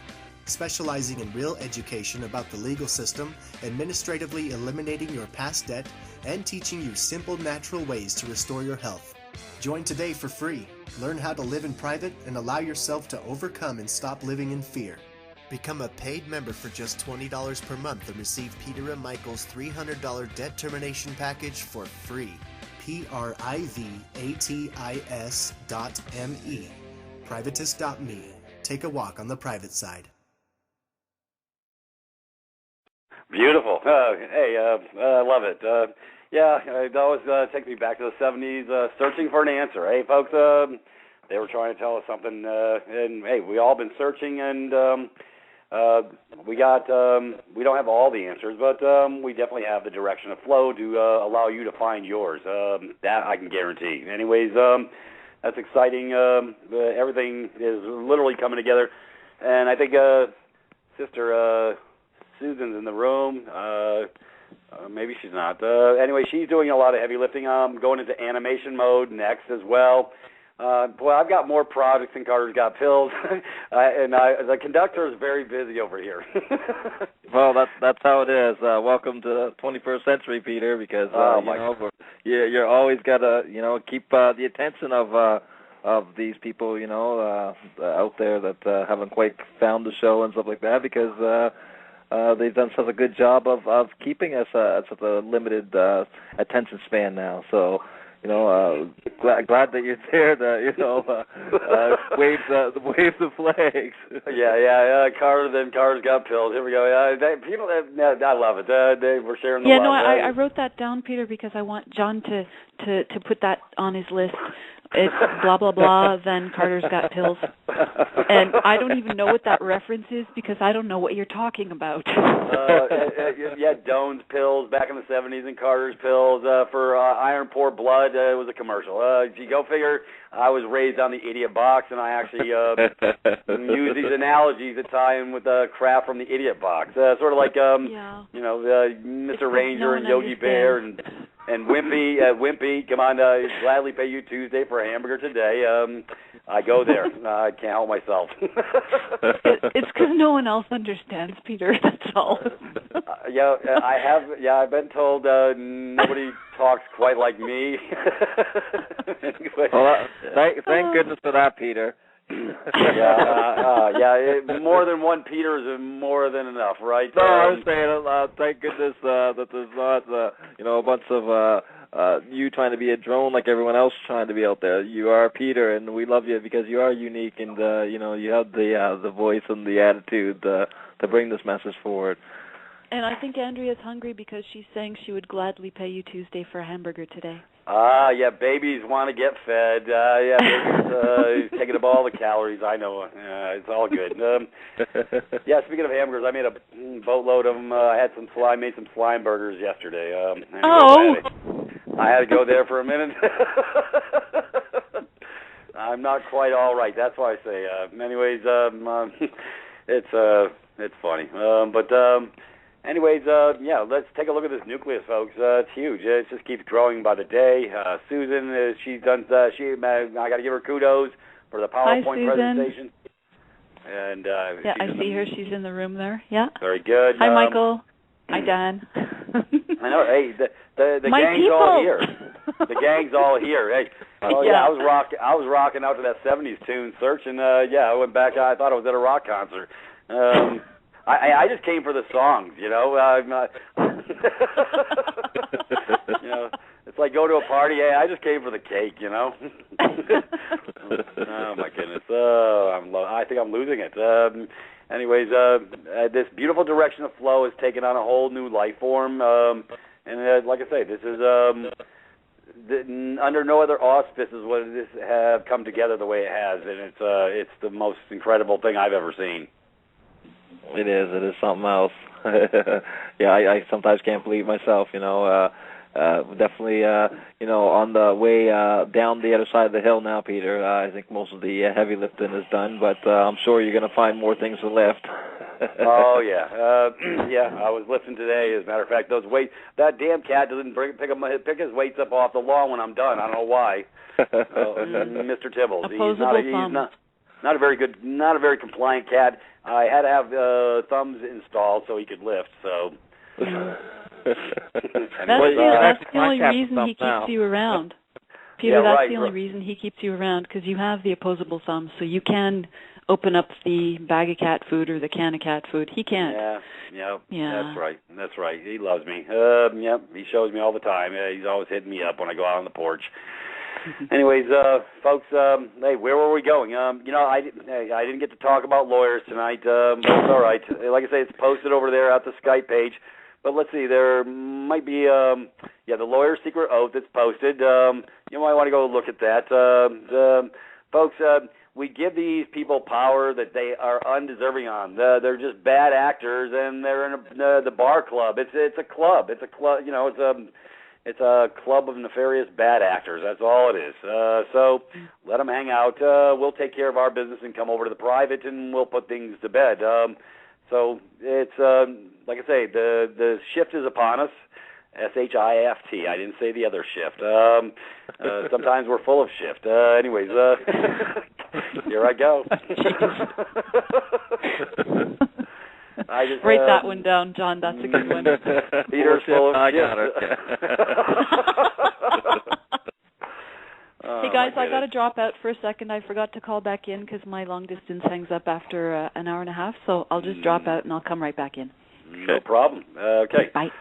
Specializing in real education about the legal system, administratively eliminating your past debt, and teaching you simple, natural ways to restore your health. Join today for free. Learn how to live in private and allow yourself to overcome and stop living in fear. Become a paid member for just $20 per month and receive Peter and Michael's $300 debt termination package for free. Privatis.me. Privatis.me. Take a walk on the private side. Beautiful. I love it. It always takes me back to the 70s, searching for an answer. Hey, folks, they were trying to tell us something, and hey, we all been searching, and we don't have all the answers, but we definitely have the direction of flow to allow you to find yours. That I can guarantee. Anyways, that's exciting. Everything is literally coming together, and I think Sister Susan's in the room. Maybe she's not. Anyway, she's doing a lot of heavy lifting. Going into animation mode next as well. Boy, I've got more products than Carter's got pills, and the conductor is very busy over here. Well, that's how it is. Welcome to the 21st century, Peter, because you're always got to keep the attention of these people out there that haven't quite found the show and stuff like that, because they've done such a good job of keeping us at such a limited attention span now. So. Glad that you're there to, wave the flags. Carter's got pills. Here we go. People, I love it. We're sharing the love. No, I wrote that down, Peter, because I want John to put that on his list. It's blah, blah, blah, then Carter's got pills. And I don't even know what that reference is because I don't know what you're talking about. Doan's pills back in the 70s and Carter's pills for iron poor blood. It was a commercial. You go figure, I was raised on the idiot box, and I actually use these analogies to tie in with crap from the idiot box. Sort of like, Mr. Ranger and Yogi Bear and Wimpy, come on, gladly pay you Tuesday for a hamburger today. I go there. I can't help myself. It's because no one else understands, Peter. That's all. I've been told nobody talks quite like me. Anyway. Well, thank goodness for that, Peter. More than one Peter is more than enough, right? No, I was saying, thank goodness that there's not, a bunch of you trying to be a drone like everyone else trying to be out there. You are Peter, and we love you because you are unique, and you have the voice and the attitude to bring this message forward. And I think Andrea's hungry because she's saying she would gladly pay you Tuesday for a hamburger today. Babies want to get fed. Babies taking up all the calories. I know. It's all good. Speaking of hamburgers, I made a boatload of them. I had made some slime burgers yesterday. I had to go there for a minute. I'm not quite all right. That's why I say. It's funny. Let's take a look at this nucleus, folks. It's huge. It just keeps growing by the day. Susan, she's done. I got to give her kudos for the PowerPoint presentation. And I see her. She's in the room there. Yeah. Very good. Hi, Michael. Hi, Dan. I know. Hey, the gang's people. all here. The gang's all here. Hey. I was rocking out to that '70s tune, Search, and I went back. I thought I was at a rock concert. I just came for the songs, it's like go to a party. Hey, I just came for the cake, Oh my goodness. I think I'm losing it. This beautiful direction of flow has taken on a whole new life form. Like I say, this is under no other auspices would this have come together the way it has, and it's the most incredible thing I've ever seen. It is something else. I sometimes can't believe myself, definitely, on the way down the other side of the hill now, Peter. I think most of the heavy lifting is done, but I'm sure you're going to find more things to lift. Oh, yeah. I was lifting today, as a matter of fact. Those weights, that damn cat doesn't pick his weights up off the lawn when I'm done. I don't know why. Mr. Tibbles. He's not a very compliant cat. I had to have thumbs installed so he could lift. So that's the only reason he keeps you around, Peter. That's the only reason he keeps you around, because you have the opposable thumb, so you can open up the bag of cat food or the can of cat food. He can't. Yeah. That's right. He loves me. He shows me all the time. He's always hitting me up when I go out on the porch. Anyways, folks, hey, where were we going? I didn't get to talk about lawyers tonight, but it's all right. Like I say, it's posted over there at the Skype page. But let's see, there might be, the lawyer's secret oath that's posted. You might want to go look at that. Folks, we give these people power that they are undeserving on. They're just bad actors, and they're in the bar club. It's a club. It's a club. It's a club of nefarious bad actors. That's all it is. So let them hang out. We'll take care of our business and come over to the private, and we'll put things to bed. So it's like I say, the shift is upon us, S-H-I-F-T. I didn't say the other shift. Sometimes we're full of shift. Anyways, here I go. I just write that one down, John. That's a good one. Peter's full of shift. I got it. Hey guys, I got to drop out for a second. I forgot to call back in because my long distance hangs up after an hour and a half. So I'll just drop out and I'll come right back in. No problem. Okay. Bye.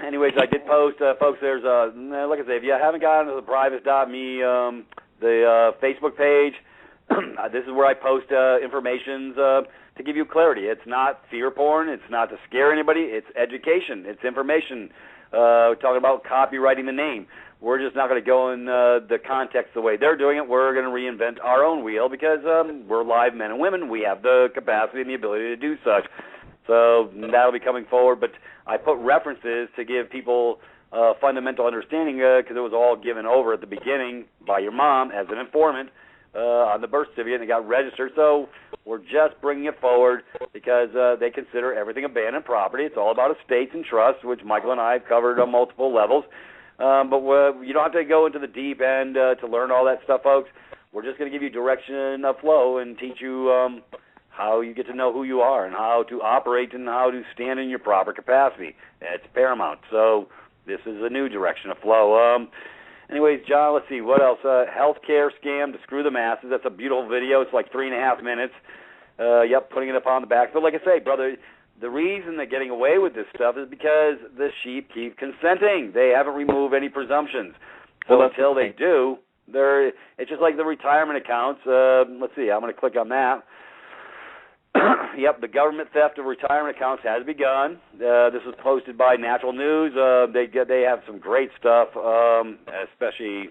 Anyways, I did post, folks. There's like I say, if you haven't gotten to the Privatis.Me, the Facebook page, this is where I post information to give you clarity. It's not fear porn. It's not to scare anybody. It's education. It's information. Talking about copyrighting the name. We're just not going to go in the context the way they're doing it. We're going to reinvent our own wheel because we're live men and women. We have the capacity and the ability to do such. So that'll be coming forward. But I put references to give people fundamental understanding because it was all given over at the beginning by your mom as an informant on the birth certificate, and it got registered. So we're just bringing it forward because they consider everything abandoned property. It's all about estates and trusts, which Michael and I have covered on multiple levels. But you don't have to go into the deep end to learn all that stuff, folks. We're just going to give you direction of flow and teach you how you get to know who you are and how to operate and how to stand in your proper capacity. It's paramount. So this is a new direction of flow. Anyways, John, let's see. What else? Healthcare scam to screw the masses. That's a beautiful video. It's like 3.5 minutes. Yep, putting it up on the back. But like I say, brother, the reason they're getting away with this stuff is because the sheep keep consenting. They haven't removed any presumptions. So until they do, it's just like the retirement accounts. Let's see. I'm going to click on that. Yep, the government theft of retirement accounts has begun. This was posted by Natural News. They have some great stuff, especially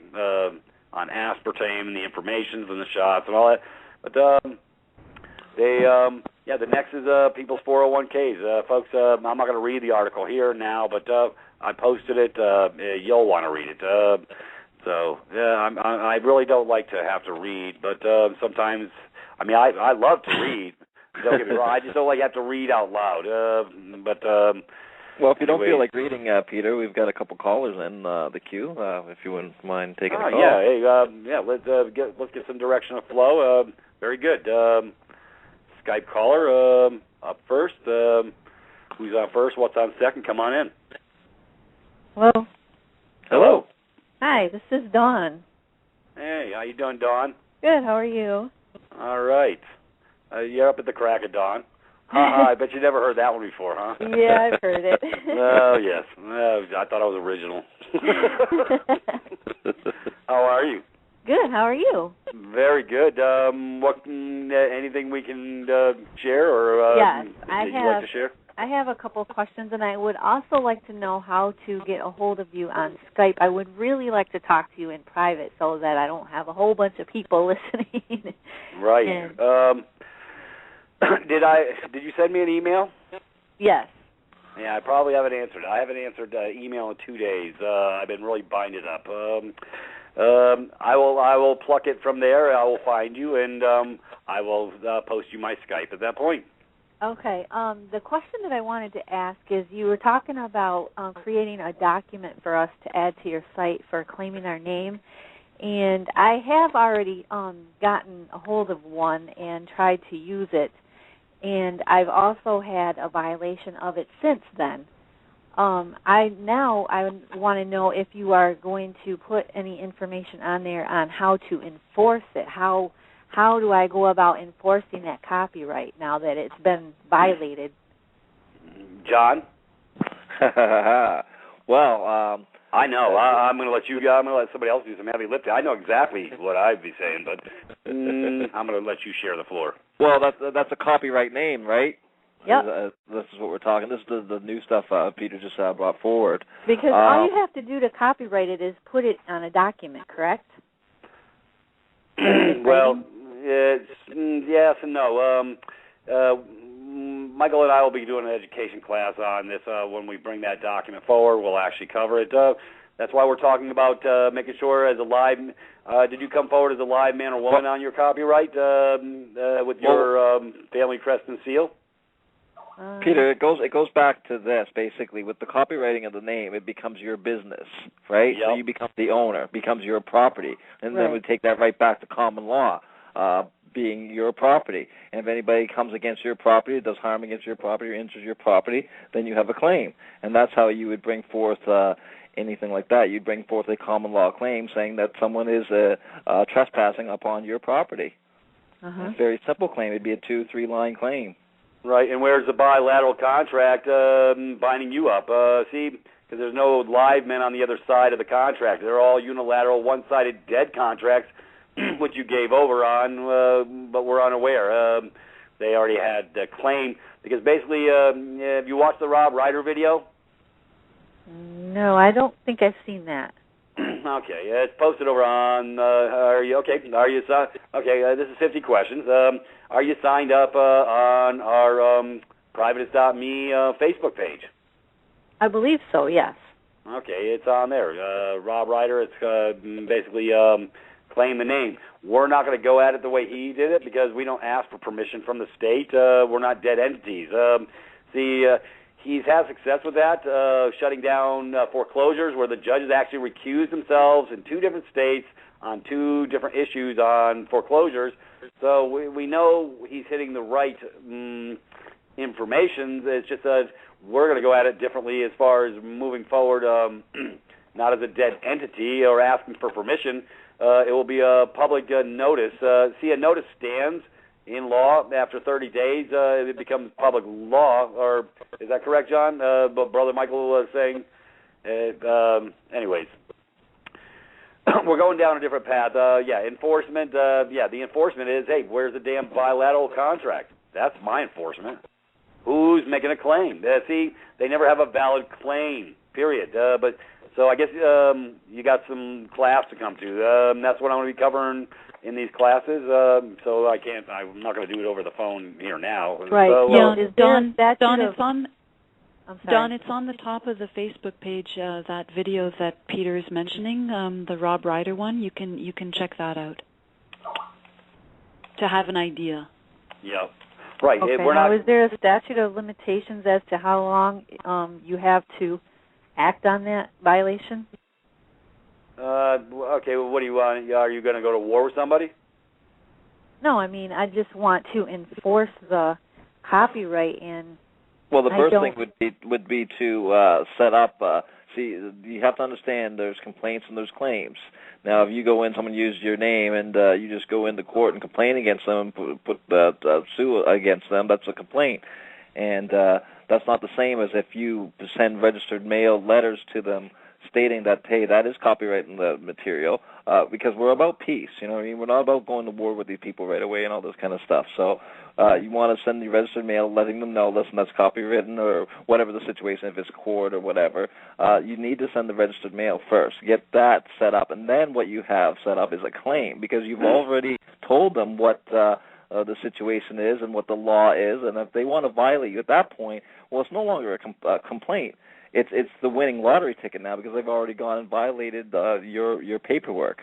on aspartame and the informations and the shots and all that. But the next is people's 401ks. Folks, I'm not going to read the article here now, but I posted it. You'll want to read it. So I really don't like to have to read, but sometimes, I mean, I love to read. Don't get me wrong. I just don't like to have to read out loud. Well, if you don't feel like reading, Peter, we've got a couple callers in the queue. If you wouldn't mind taking a call. Yeah. Hey, let's get some direction of flow. Very good. Skype caller up first. Who's on first? What's on second? Come on in. Hello. Hello. Hi, this is Dawn. Hey, how you doing, Dawn? Good. How are you? All right. You're up at the crack of dawn. I bet you never heard that one before, huh? Yeah, I've heard it. Oh, yes. I thought I was original. How are you? Good. How are you? Very good. Anything we can share or yes, you'd like to share? I have a couple of questions, and I would also like to know how to get a hold of you on Skype. I would really like to talk to you in private so that I don't have a whole bunch of people listening. Right. Did you send me an email? Yes. Yeah, I probably haven't answered. I haven't answered email in 2 days. I've been really binded up. I will pluck it from there. I will find you, and I will post you my Skype at that point. Okay. The question that I wanted to ask is, you were talking about creating a document for us to add to your site for claiming our name, and I have already gotten a hold of one and tried to use it, and I've also had a violation of it since then. I want to know if you are going to put any information on there on how to enforce it. How do I go about enforcing that copyright now that it's been violated? John? Well, I know. I'm going to let you. I'm going to let somebody else do some heavy lifting. I know exactly what I'd be saying, but I'm going to let you share the floor. Well, that's a copyright name, right? Yep. This is what we're talking. This is the new stuff Peter just brought forward. Because all you have to do to copyright it is put it on a document, correct? Well, it's yes and no. Michael and I will be doing an education class on this. When we bring that document forward, we'll actually cover it. That's why we're talking about making sure as a live. Did you come forward as a live man or woman on your copyright with your family crest and seal? Peter, it goes back to this, basically. With the copywriting of the name, it becomes your business, right? Yep. So you become the owner, it becomes your property. And then we take that right back to common law, being your property. And if anybody comes against your property, does harm against your property or injures your property, then you have a claim. And that's how you would bring forth anything like that. You'd bring forth a common law claim saying that someone is trespassing upon your property. It's a very simple claim. It'd be a 2-3 line claim. Right, and where's the bilateral contract binding you up? See, because there's no live men on the other side of the contract. They're all unilateral, one-sided dead contracts, which you gave over on, but we're unaware. They already had the claim. Because basically, have you watched the Rob Ryder video? No, I don't think I've seen that. Okay, it's posted over on. Are you okay? Are you okay? This is 50 questions. Are you signed up on our Privatis.Me Facebook page? I believe so. Yes. Okay, it's on there. Rob Ryder. It's basically claim the name. We're not going to go at it the way he did it because we don't ask for permission from the state. We're not dead entities. He's had success with that, shutting down foreclosures where the judges actually recused themselves in 2 different states on 2 different issues on foreclosures. So we know he's hitting the right information. It's just that we're going to go at it differently as far as moving forward, not as a dead entity or asking for permission. It will be a public notice. See, a notice stands in law after 30 days. It becomes public law, or is that correct, John? But Brother Michael was saying. Anyways, we're going down a different path. Enforcement. The enforcement is, hey, where's the damn bilateral contract? That's my enforcement. Who's making a claim? See, they never have a valid claim, period. But so I guess you got some class to come to. That's what I'm going to be covering in these classes, so I'm not going to do it over the phone here now. Right. So, Don, it's on the top of the Facebook page, that video that Peter is mentioning, the Rob Ryder one. You can check that out to have an idea. Yeah. Right. Okay. Now, is there a statute of limitations as to how long you have to act on that violation? Okay, well, what do you want? Are you going to go to war with somebody? No, I mean, I just want to enforce the copyright and. Well, the first thing would be to set up. See, you have to understand there's complaints and there's claims. Now, if you go in, someone used your name, and you just go into court and complain against them, and put sue against them, that's a complaint. And that's not the same as if you send registered mail letters to them stating that, hey, that is copyrighting the material, because we're about peace. You know what I mean? We're not about going to war with these people right away and all this kind of stuff. So you want to send the registered mail letting them know, listen, that's copywritten or whatever the situation, if it's court or whatever. You need to send the registered mail first. Get that set up. And then what you have set up is a claim, because you've already told them what the situation is and what the law is. And if they want to violate you at that point, well, it's no longer a complaint. It's the winning lottery ticket now, because they've already gone and violated your paperwork.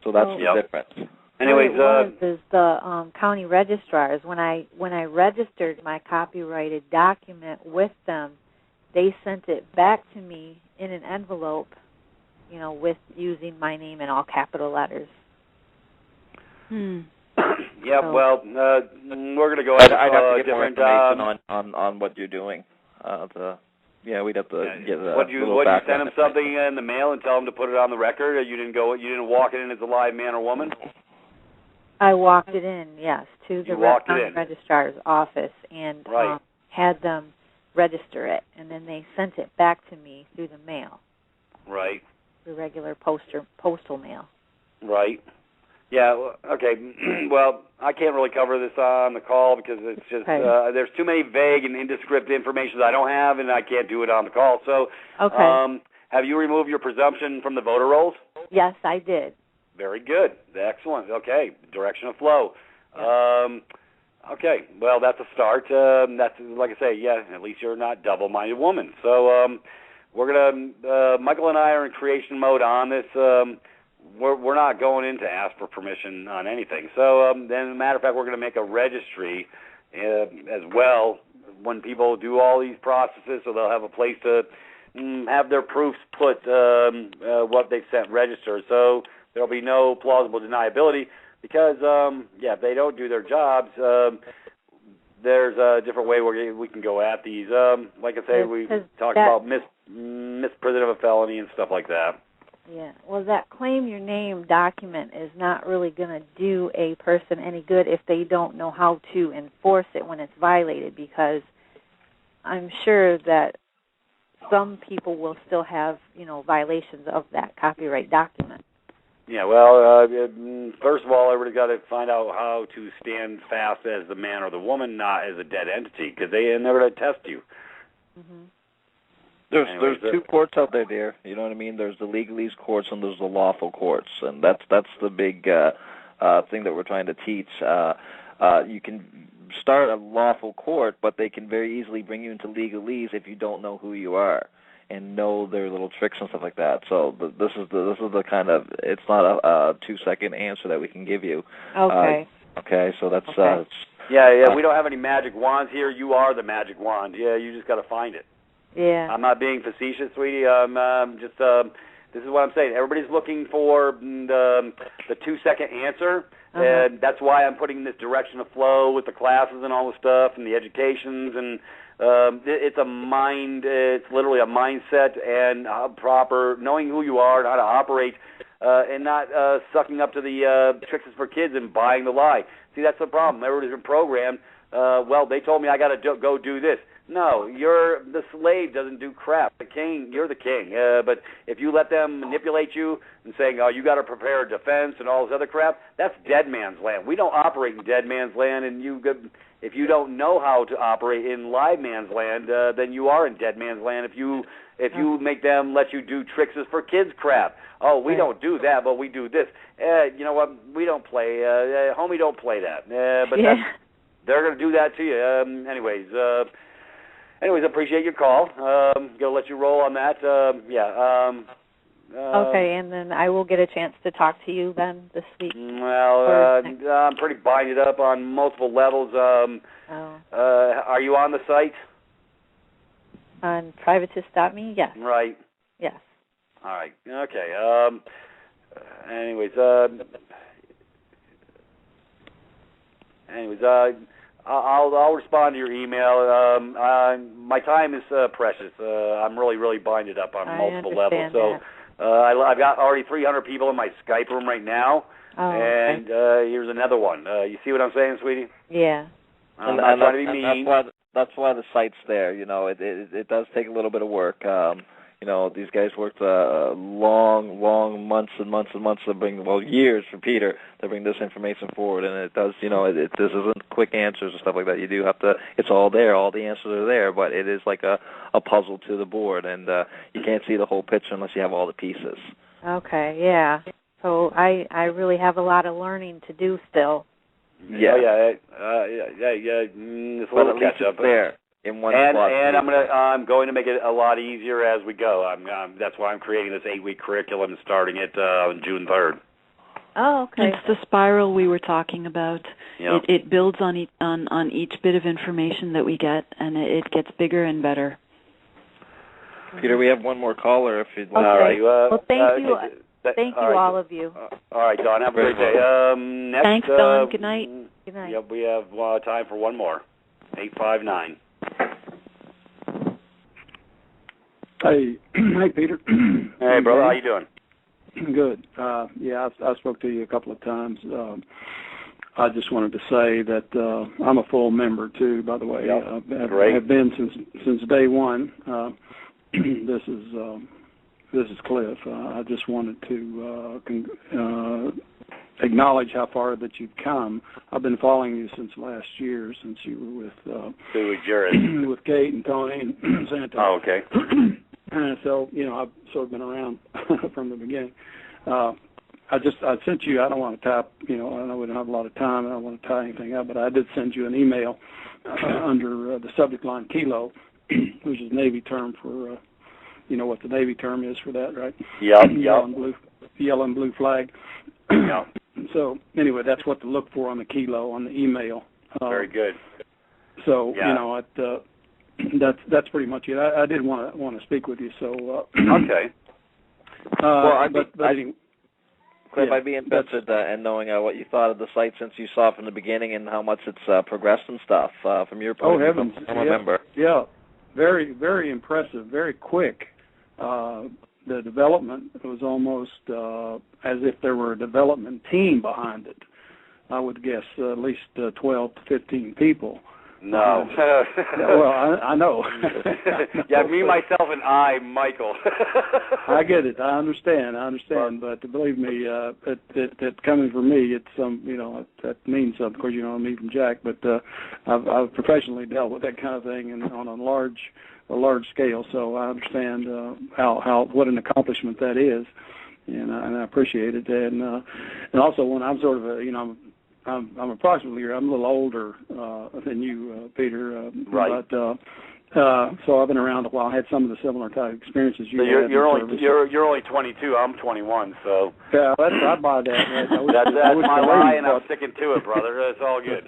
So that's the difference. Anyways, what it was is the county registrars. When I registered my copyrighted document with them, they sent it back to me in an envelope, with using my name in all capital letters. Yeah, well, we're going to go ahead. I'd have to get more information on what you're doing. We'd have to get a Would you send him something in the mail and tell him to put it on the record? Or you didn't walk it in as a live man or woman? I walked it in, yes, to the county registrar's office and had them register it, and then they sent it back to me through the mail. Right. The regular postal mail. Right. Yeah, okay. Well, I can't really cover this on the call because it's just there's too many vague and indescript information that I don't have, and I can't do it on the call. So, have you removed your presumption from the voter rolls? Yes, I did. Very good. Excellent. Okay. Direction of flow. Okay. Well, that's a start. That's, like I say, at least you're not double-minded woman. So we're going to, Michael and I are in creation mode on this. We're not going in to ask for permission on anything. So then, as a matter of fact, we're going to make a registry as well when people do all these processes, so they'll have a place to have their proofs put what they've sent registered. So there'll be no plausible deniability because, if they don't do their jobs, there's a different way we can go at these. Like I say, we talked about misprision of a felony and stuff like that. Yeah, well, that claim your name document is not really going to do a person any good if they don't know how to enforce it when it's violated, because I'm sure that some people will still have, violations of that copyright document. Yeah, well, first of all, everybody's got to find out how to stand fast as the man or the woman, not as a dead entity, because they never going to test you. Mm-hmm. There's two courts out there, dear. You know what I mean? There's the legalese courts and there's the lawful courts, and that's the big thing that we're trying to teach. You can start a lawful court, but they can very easily bring you into legalese if you don't know who you are and know their little tricks and stuff like that. So this is the kind of, it's not a 2-second answer that we can give you. Okay. Okay, so that's we don't have any magic wands here. You are the magic wand. Yeah, you just got to find it. Yeah. I'm not being facetious, sweetie. Just this is what I'm saying. Everybody's looking for the 2-second answer, and that's why I'm putting this direction of flow with the classes and all the stuff and the educations, and it's literally a mindset and proper knowing who you are and how to operate, and not sucking up to the tricks for kids and buying the lie. See, that's the problem. Everybody's been programmed. They told me I got to go do this. No, the slave doesn't do crap. The king, you're the king. But if you let them manipulate you and saying, "Oh, you got to prepare a defense" and all this other crap, that's dead man's land. We don't operate in dead man's land, and if you don't know how to operate in live man's land, then you are in dead man's land. If you make them let you do tricks for kids crap. Oh, we don't do that, but we do this. You know what? We don't play. Homie, don't play that. But they're going to do that to you. Anyways, I appreciate your call. Gonna let you roll on that. Okay, and then I will get a chance to talk to you then this week. Well, I'm pretty binded up on multiple levels. Are you on the site? On Privatis.Me, yes. Right. Yes. All right. Okay. I'll respond to your email. My time is precious. I'm really, really binded up on multiple levels. So I've got already 300 people in my Skype room right now, and here's another one. You see what I'm saying, sweetie? Yeah. I'm not trying to be mean. That's why the site's there. It does take a little bit of work. These guys worked long months and months and months to bring, years for Peter to bring this information forward, and it does, this isn't quick answers and stuff like that. You do have to, it's all there, all the answers are there, but it is like a puzzle to the board, and you can't see the whole picture unless you have all the pieces. Okay, yeah. So I really have a lot of learning to do still. Yeah. It's a but little at least catch up it's there. In one and slot. I'm going to make it a lot easier as we go. That's why I'm creating this 8-week curriculum, starting it on June 3rd. Oh, okay. It's the spiral we were talking about. Yep. It builds on each bit of information that we get, and it gets bigger and better. Peter, we have one more caller if you'd like. Okay. All right. Well, thank you. Thank you, all of you. All right, Don. Have a great day. Next, thanks, Don. Good night. Good night. Yep, we have time for one more. 859. Hey, Peter. Hey, brother. How you doing? Good. I spoke to you a couple of times. I just wanted to say that I'm a full member too. By the way, yep. I have been since day one. This is Cliff. I just wanted to acknowledge how far that you've come. I've been following you since last year, since you were with Kate and Tony and Santa. Oh, okay. So I've sort of been around from the beginning. I sent you. I don't want to type. I know we don't have a lot of time. I don't want to tie anything up, but I did send you an email under the subject line Kilo, which is Navy term for. You know what the Navy term is for that, right? Yep. Yellow and blue flag. Yep. So anyway, that's what to look for on the Kilo on the email. Very good. So that's pretty much it. I did want to speak with you. So okay. Cliff, I'd be interested in knowing what you thought of the site since you saw it from the beginning and how much it's progressed and stuff from your point of view. I'm a member. Yeah, very, very impressive, very quick. The development was almost as if there were a development team behind it. I would guess at least 12 to 15 people. No. Well, I know. Yeah, me, myself, and Michael. I get it. I understand. But believe me, that coming from me, it's that means something. Of course, you know me from Jack, but I've professionally dealt with that kind of thing and on a large scale. So I understand what an accomplishment that is, and I appreciate it. And also when I'm sort of I'm approximately, I'm a little older than you, Peter. Right. But so I've been around a while. I had some of the similar type experiences you had. You're only 22. I'm 21. So yeah, I buy that. That's my lie, and I'm sticking to it, brother. It's all good.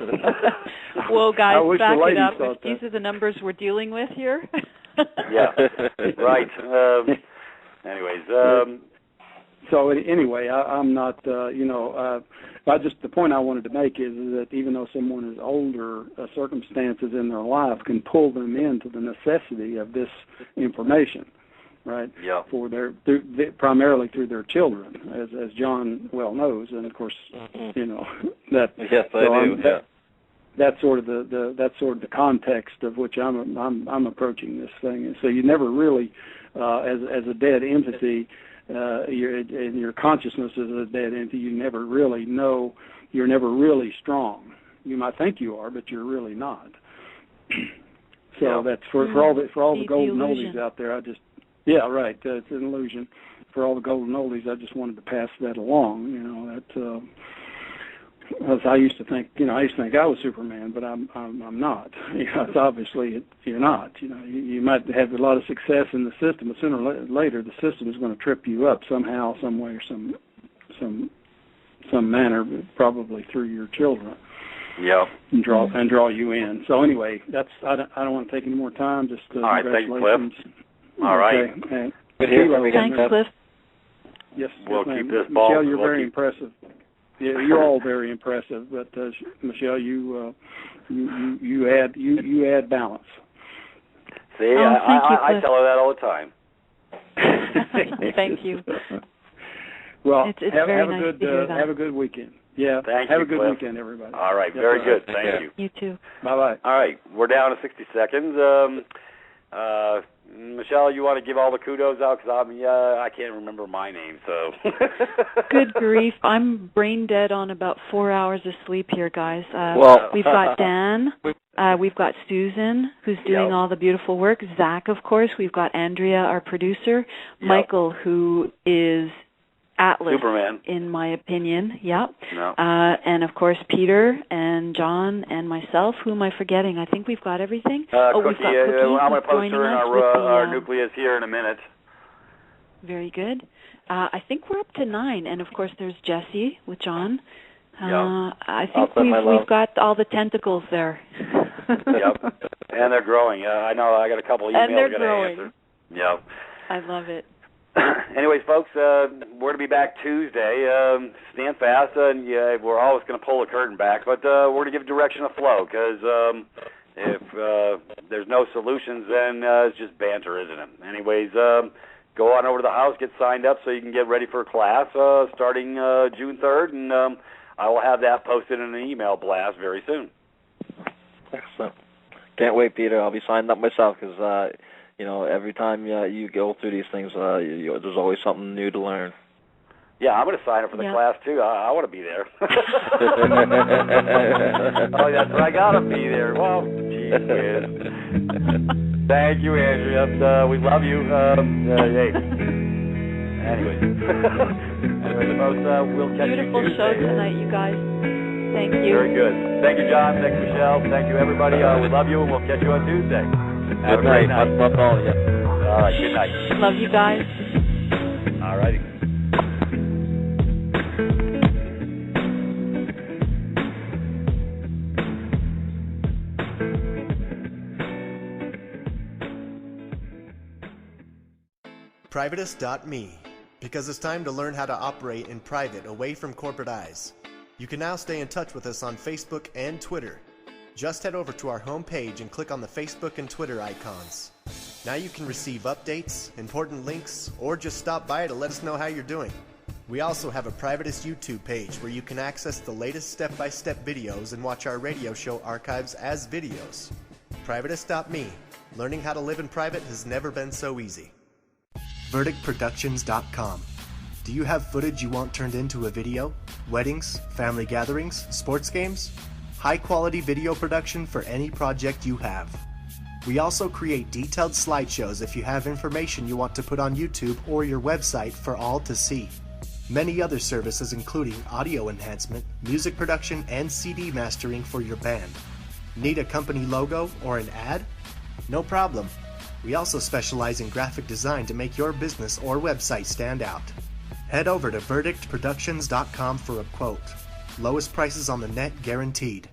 Well, guys, back it up. If these are the numbers we're dealing with here. Yeah. Right. Anyways. So anyway, I'm not, the point I wanted to make is that even though someone is older, circumstances in their life can pull them into the necessity of this information, right? Yeah. Primarily through their children, as John well knows, and of course, that. Yes, I do. Yeah. That's sort of the context of which I'm approaching this thing, and so you never really, as a dead entity. Your consciousness is a dead entity. You never really know. You're never really strong. You might think you are, but you're really not. So that's for all the golden oldies out there. It's an illusion. For all the golden oldies, I just wanted to pass that along. As I used to think, I was Superman, but I'm not. It's obviously you're not. You might have a lot of success in the system, but sooner or later the system is going to trip you up somehow, some way, or some manner, probably through your children. Yeah. And draw you in. So anyway, I don't want to take any more time. Just all right, thank you, Cliff. All right. Okay. Good hearing from you again, Thanks, Cliff. Yes, we'll keep this ball. Michelle, you're very impressive. Yeah, you're all very impressive, but Michelle, you add balance. See, I tell her that all the time. Thank you. Well, it's very nice to hear that. Have a good weekend. Yeah, Thank have you, a good Cliff. weekend, everybody. All right, very good. Thank you. You too. Bye-bye. All right, we're down to 60 seconds. Michelle, you want to give all the kudos out? Because I can't remember my name, so. Good grief. I'm brain dead on about 4 hours of sleep here, guys. We've got Dan. We've got Susan, who's doing all the beautiful work. Zach, of course. We've got Andrea, our producer. Michael, who is Atlas, Superman, in my opinion. Yep. No. And of course Peter and John and myself. Who am I forgetting? I think we've got everything. We've got Cookie. I'm going to post her in our nucleus here in a minute. Very good. I think we're up to 9, and of course there's Jesse with John. I think we've got all the tentacles there. Yep. And they're growing. I know. I got a couple emails. And they're growing. Answer. Yep. I love it. Anyways, folks, we're going to be back Tuesday. Stand fast, and we're always going to pull the curtain back, but we're going to give direction of flow, because if there's no solutions, then it's just banter, isn't it? Anyways, go on over to the house, get signed up so you can get ready for class starting June 3rd, and I will have that posted in an email blast very soon. Excellent. Can't wait, Peter. I'll be signed up myself, because every time you go through these things, there's always something new to learn. Yeah, I'm going to sign up for the class, too. I want to be there. Oh, that's right. I got to be there. Well, geez, thank you, Andrea. We love you. Hey. Anyways, folks, we'll catch Beautiful you Tuesday. show tonight, you guys. Thank you. Very good. Thank you, John. Thank you, Michelle. Thank you, everybody. We love you, and we'll catch you on Tuesday. Have a great night. Love all of you. All right, good night. Love you guys. All righty. Privatis.Me, because it's time to learn how to operate in private away from corporate eyes. You can now stay in touch with us on Facebook and Twitter. Just head over to our homepage and click on the Facebook and Twitter icons. Now you can receive updates, important links, or just stop by to let us know how you're doing. We also have a Privatis YouTube page where you can access the latest step-by-step videos and watch our radio show archives as videos. Privatis.me. Learning how to live in private has never been so easy. VerdictProductions.com. Do you have footage you want turned into a video? Weddings, family gatherings, sports games? High-quality video production for any project you have. We also create detailed slideshows if you have information you want to put on YouTube or your website for all to see. Many other services including audio enhancement, music production, and CD mastering for your band. Need a company logo or an ad? No problem. We also specialize in graphic design to make your business or website stand out. Head over to VerdictProductions.com for a quote. Lowest prices on the net guaranteed.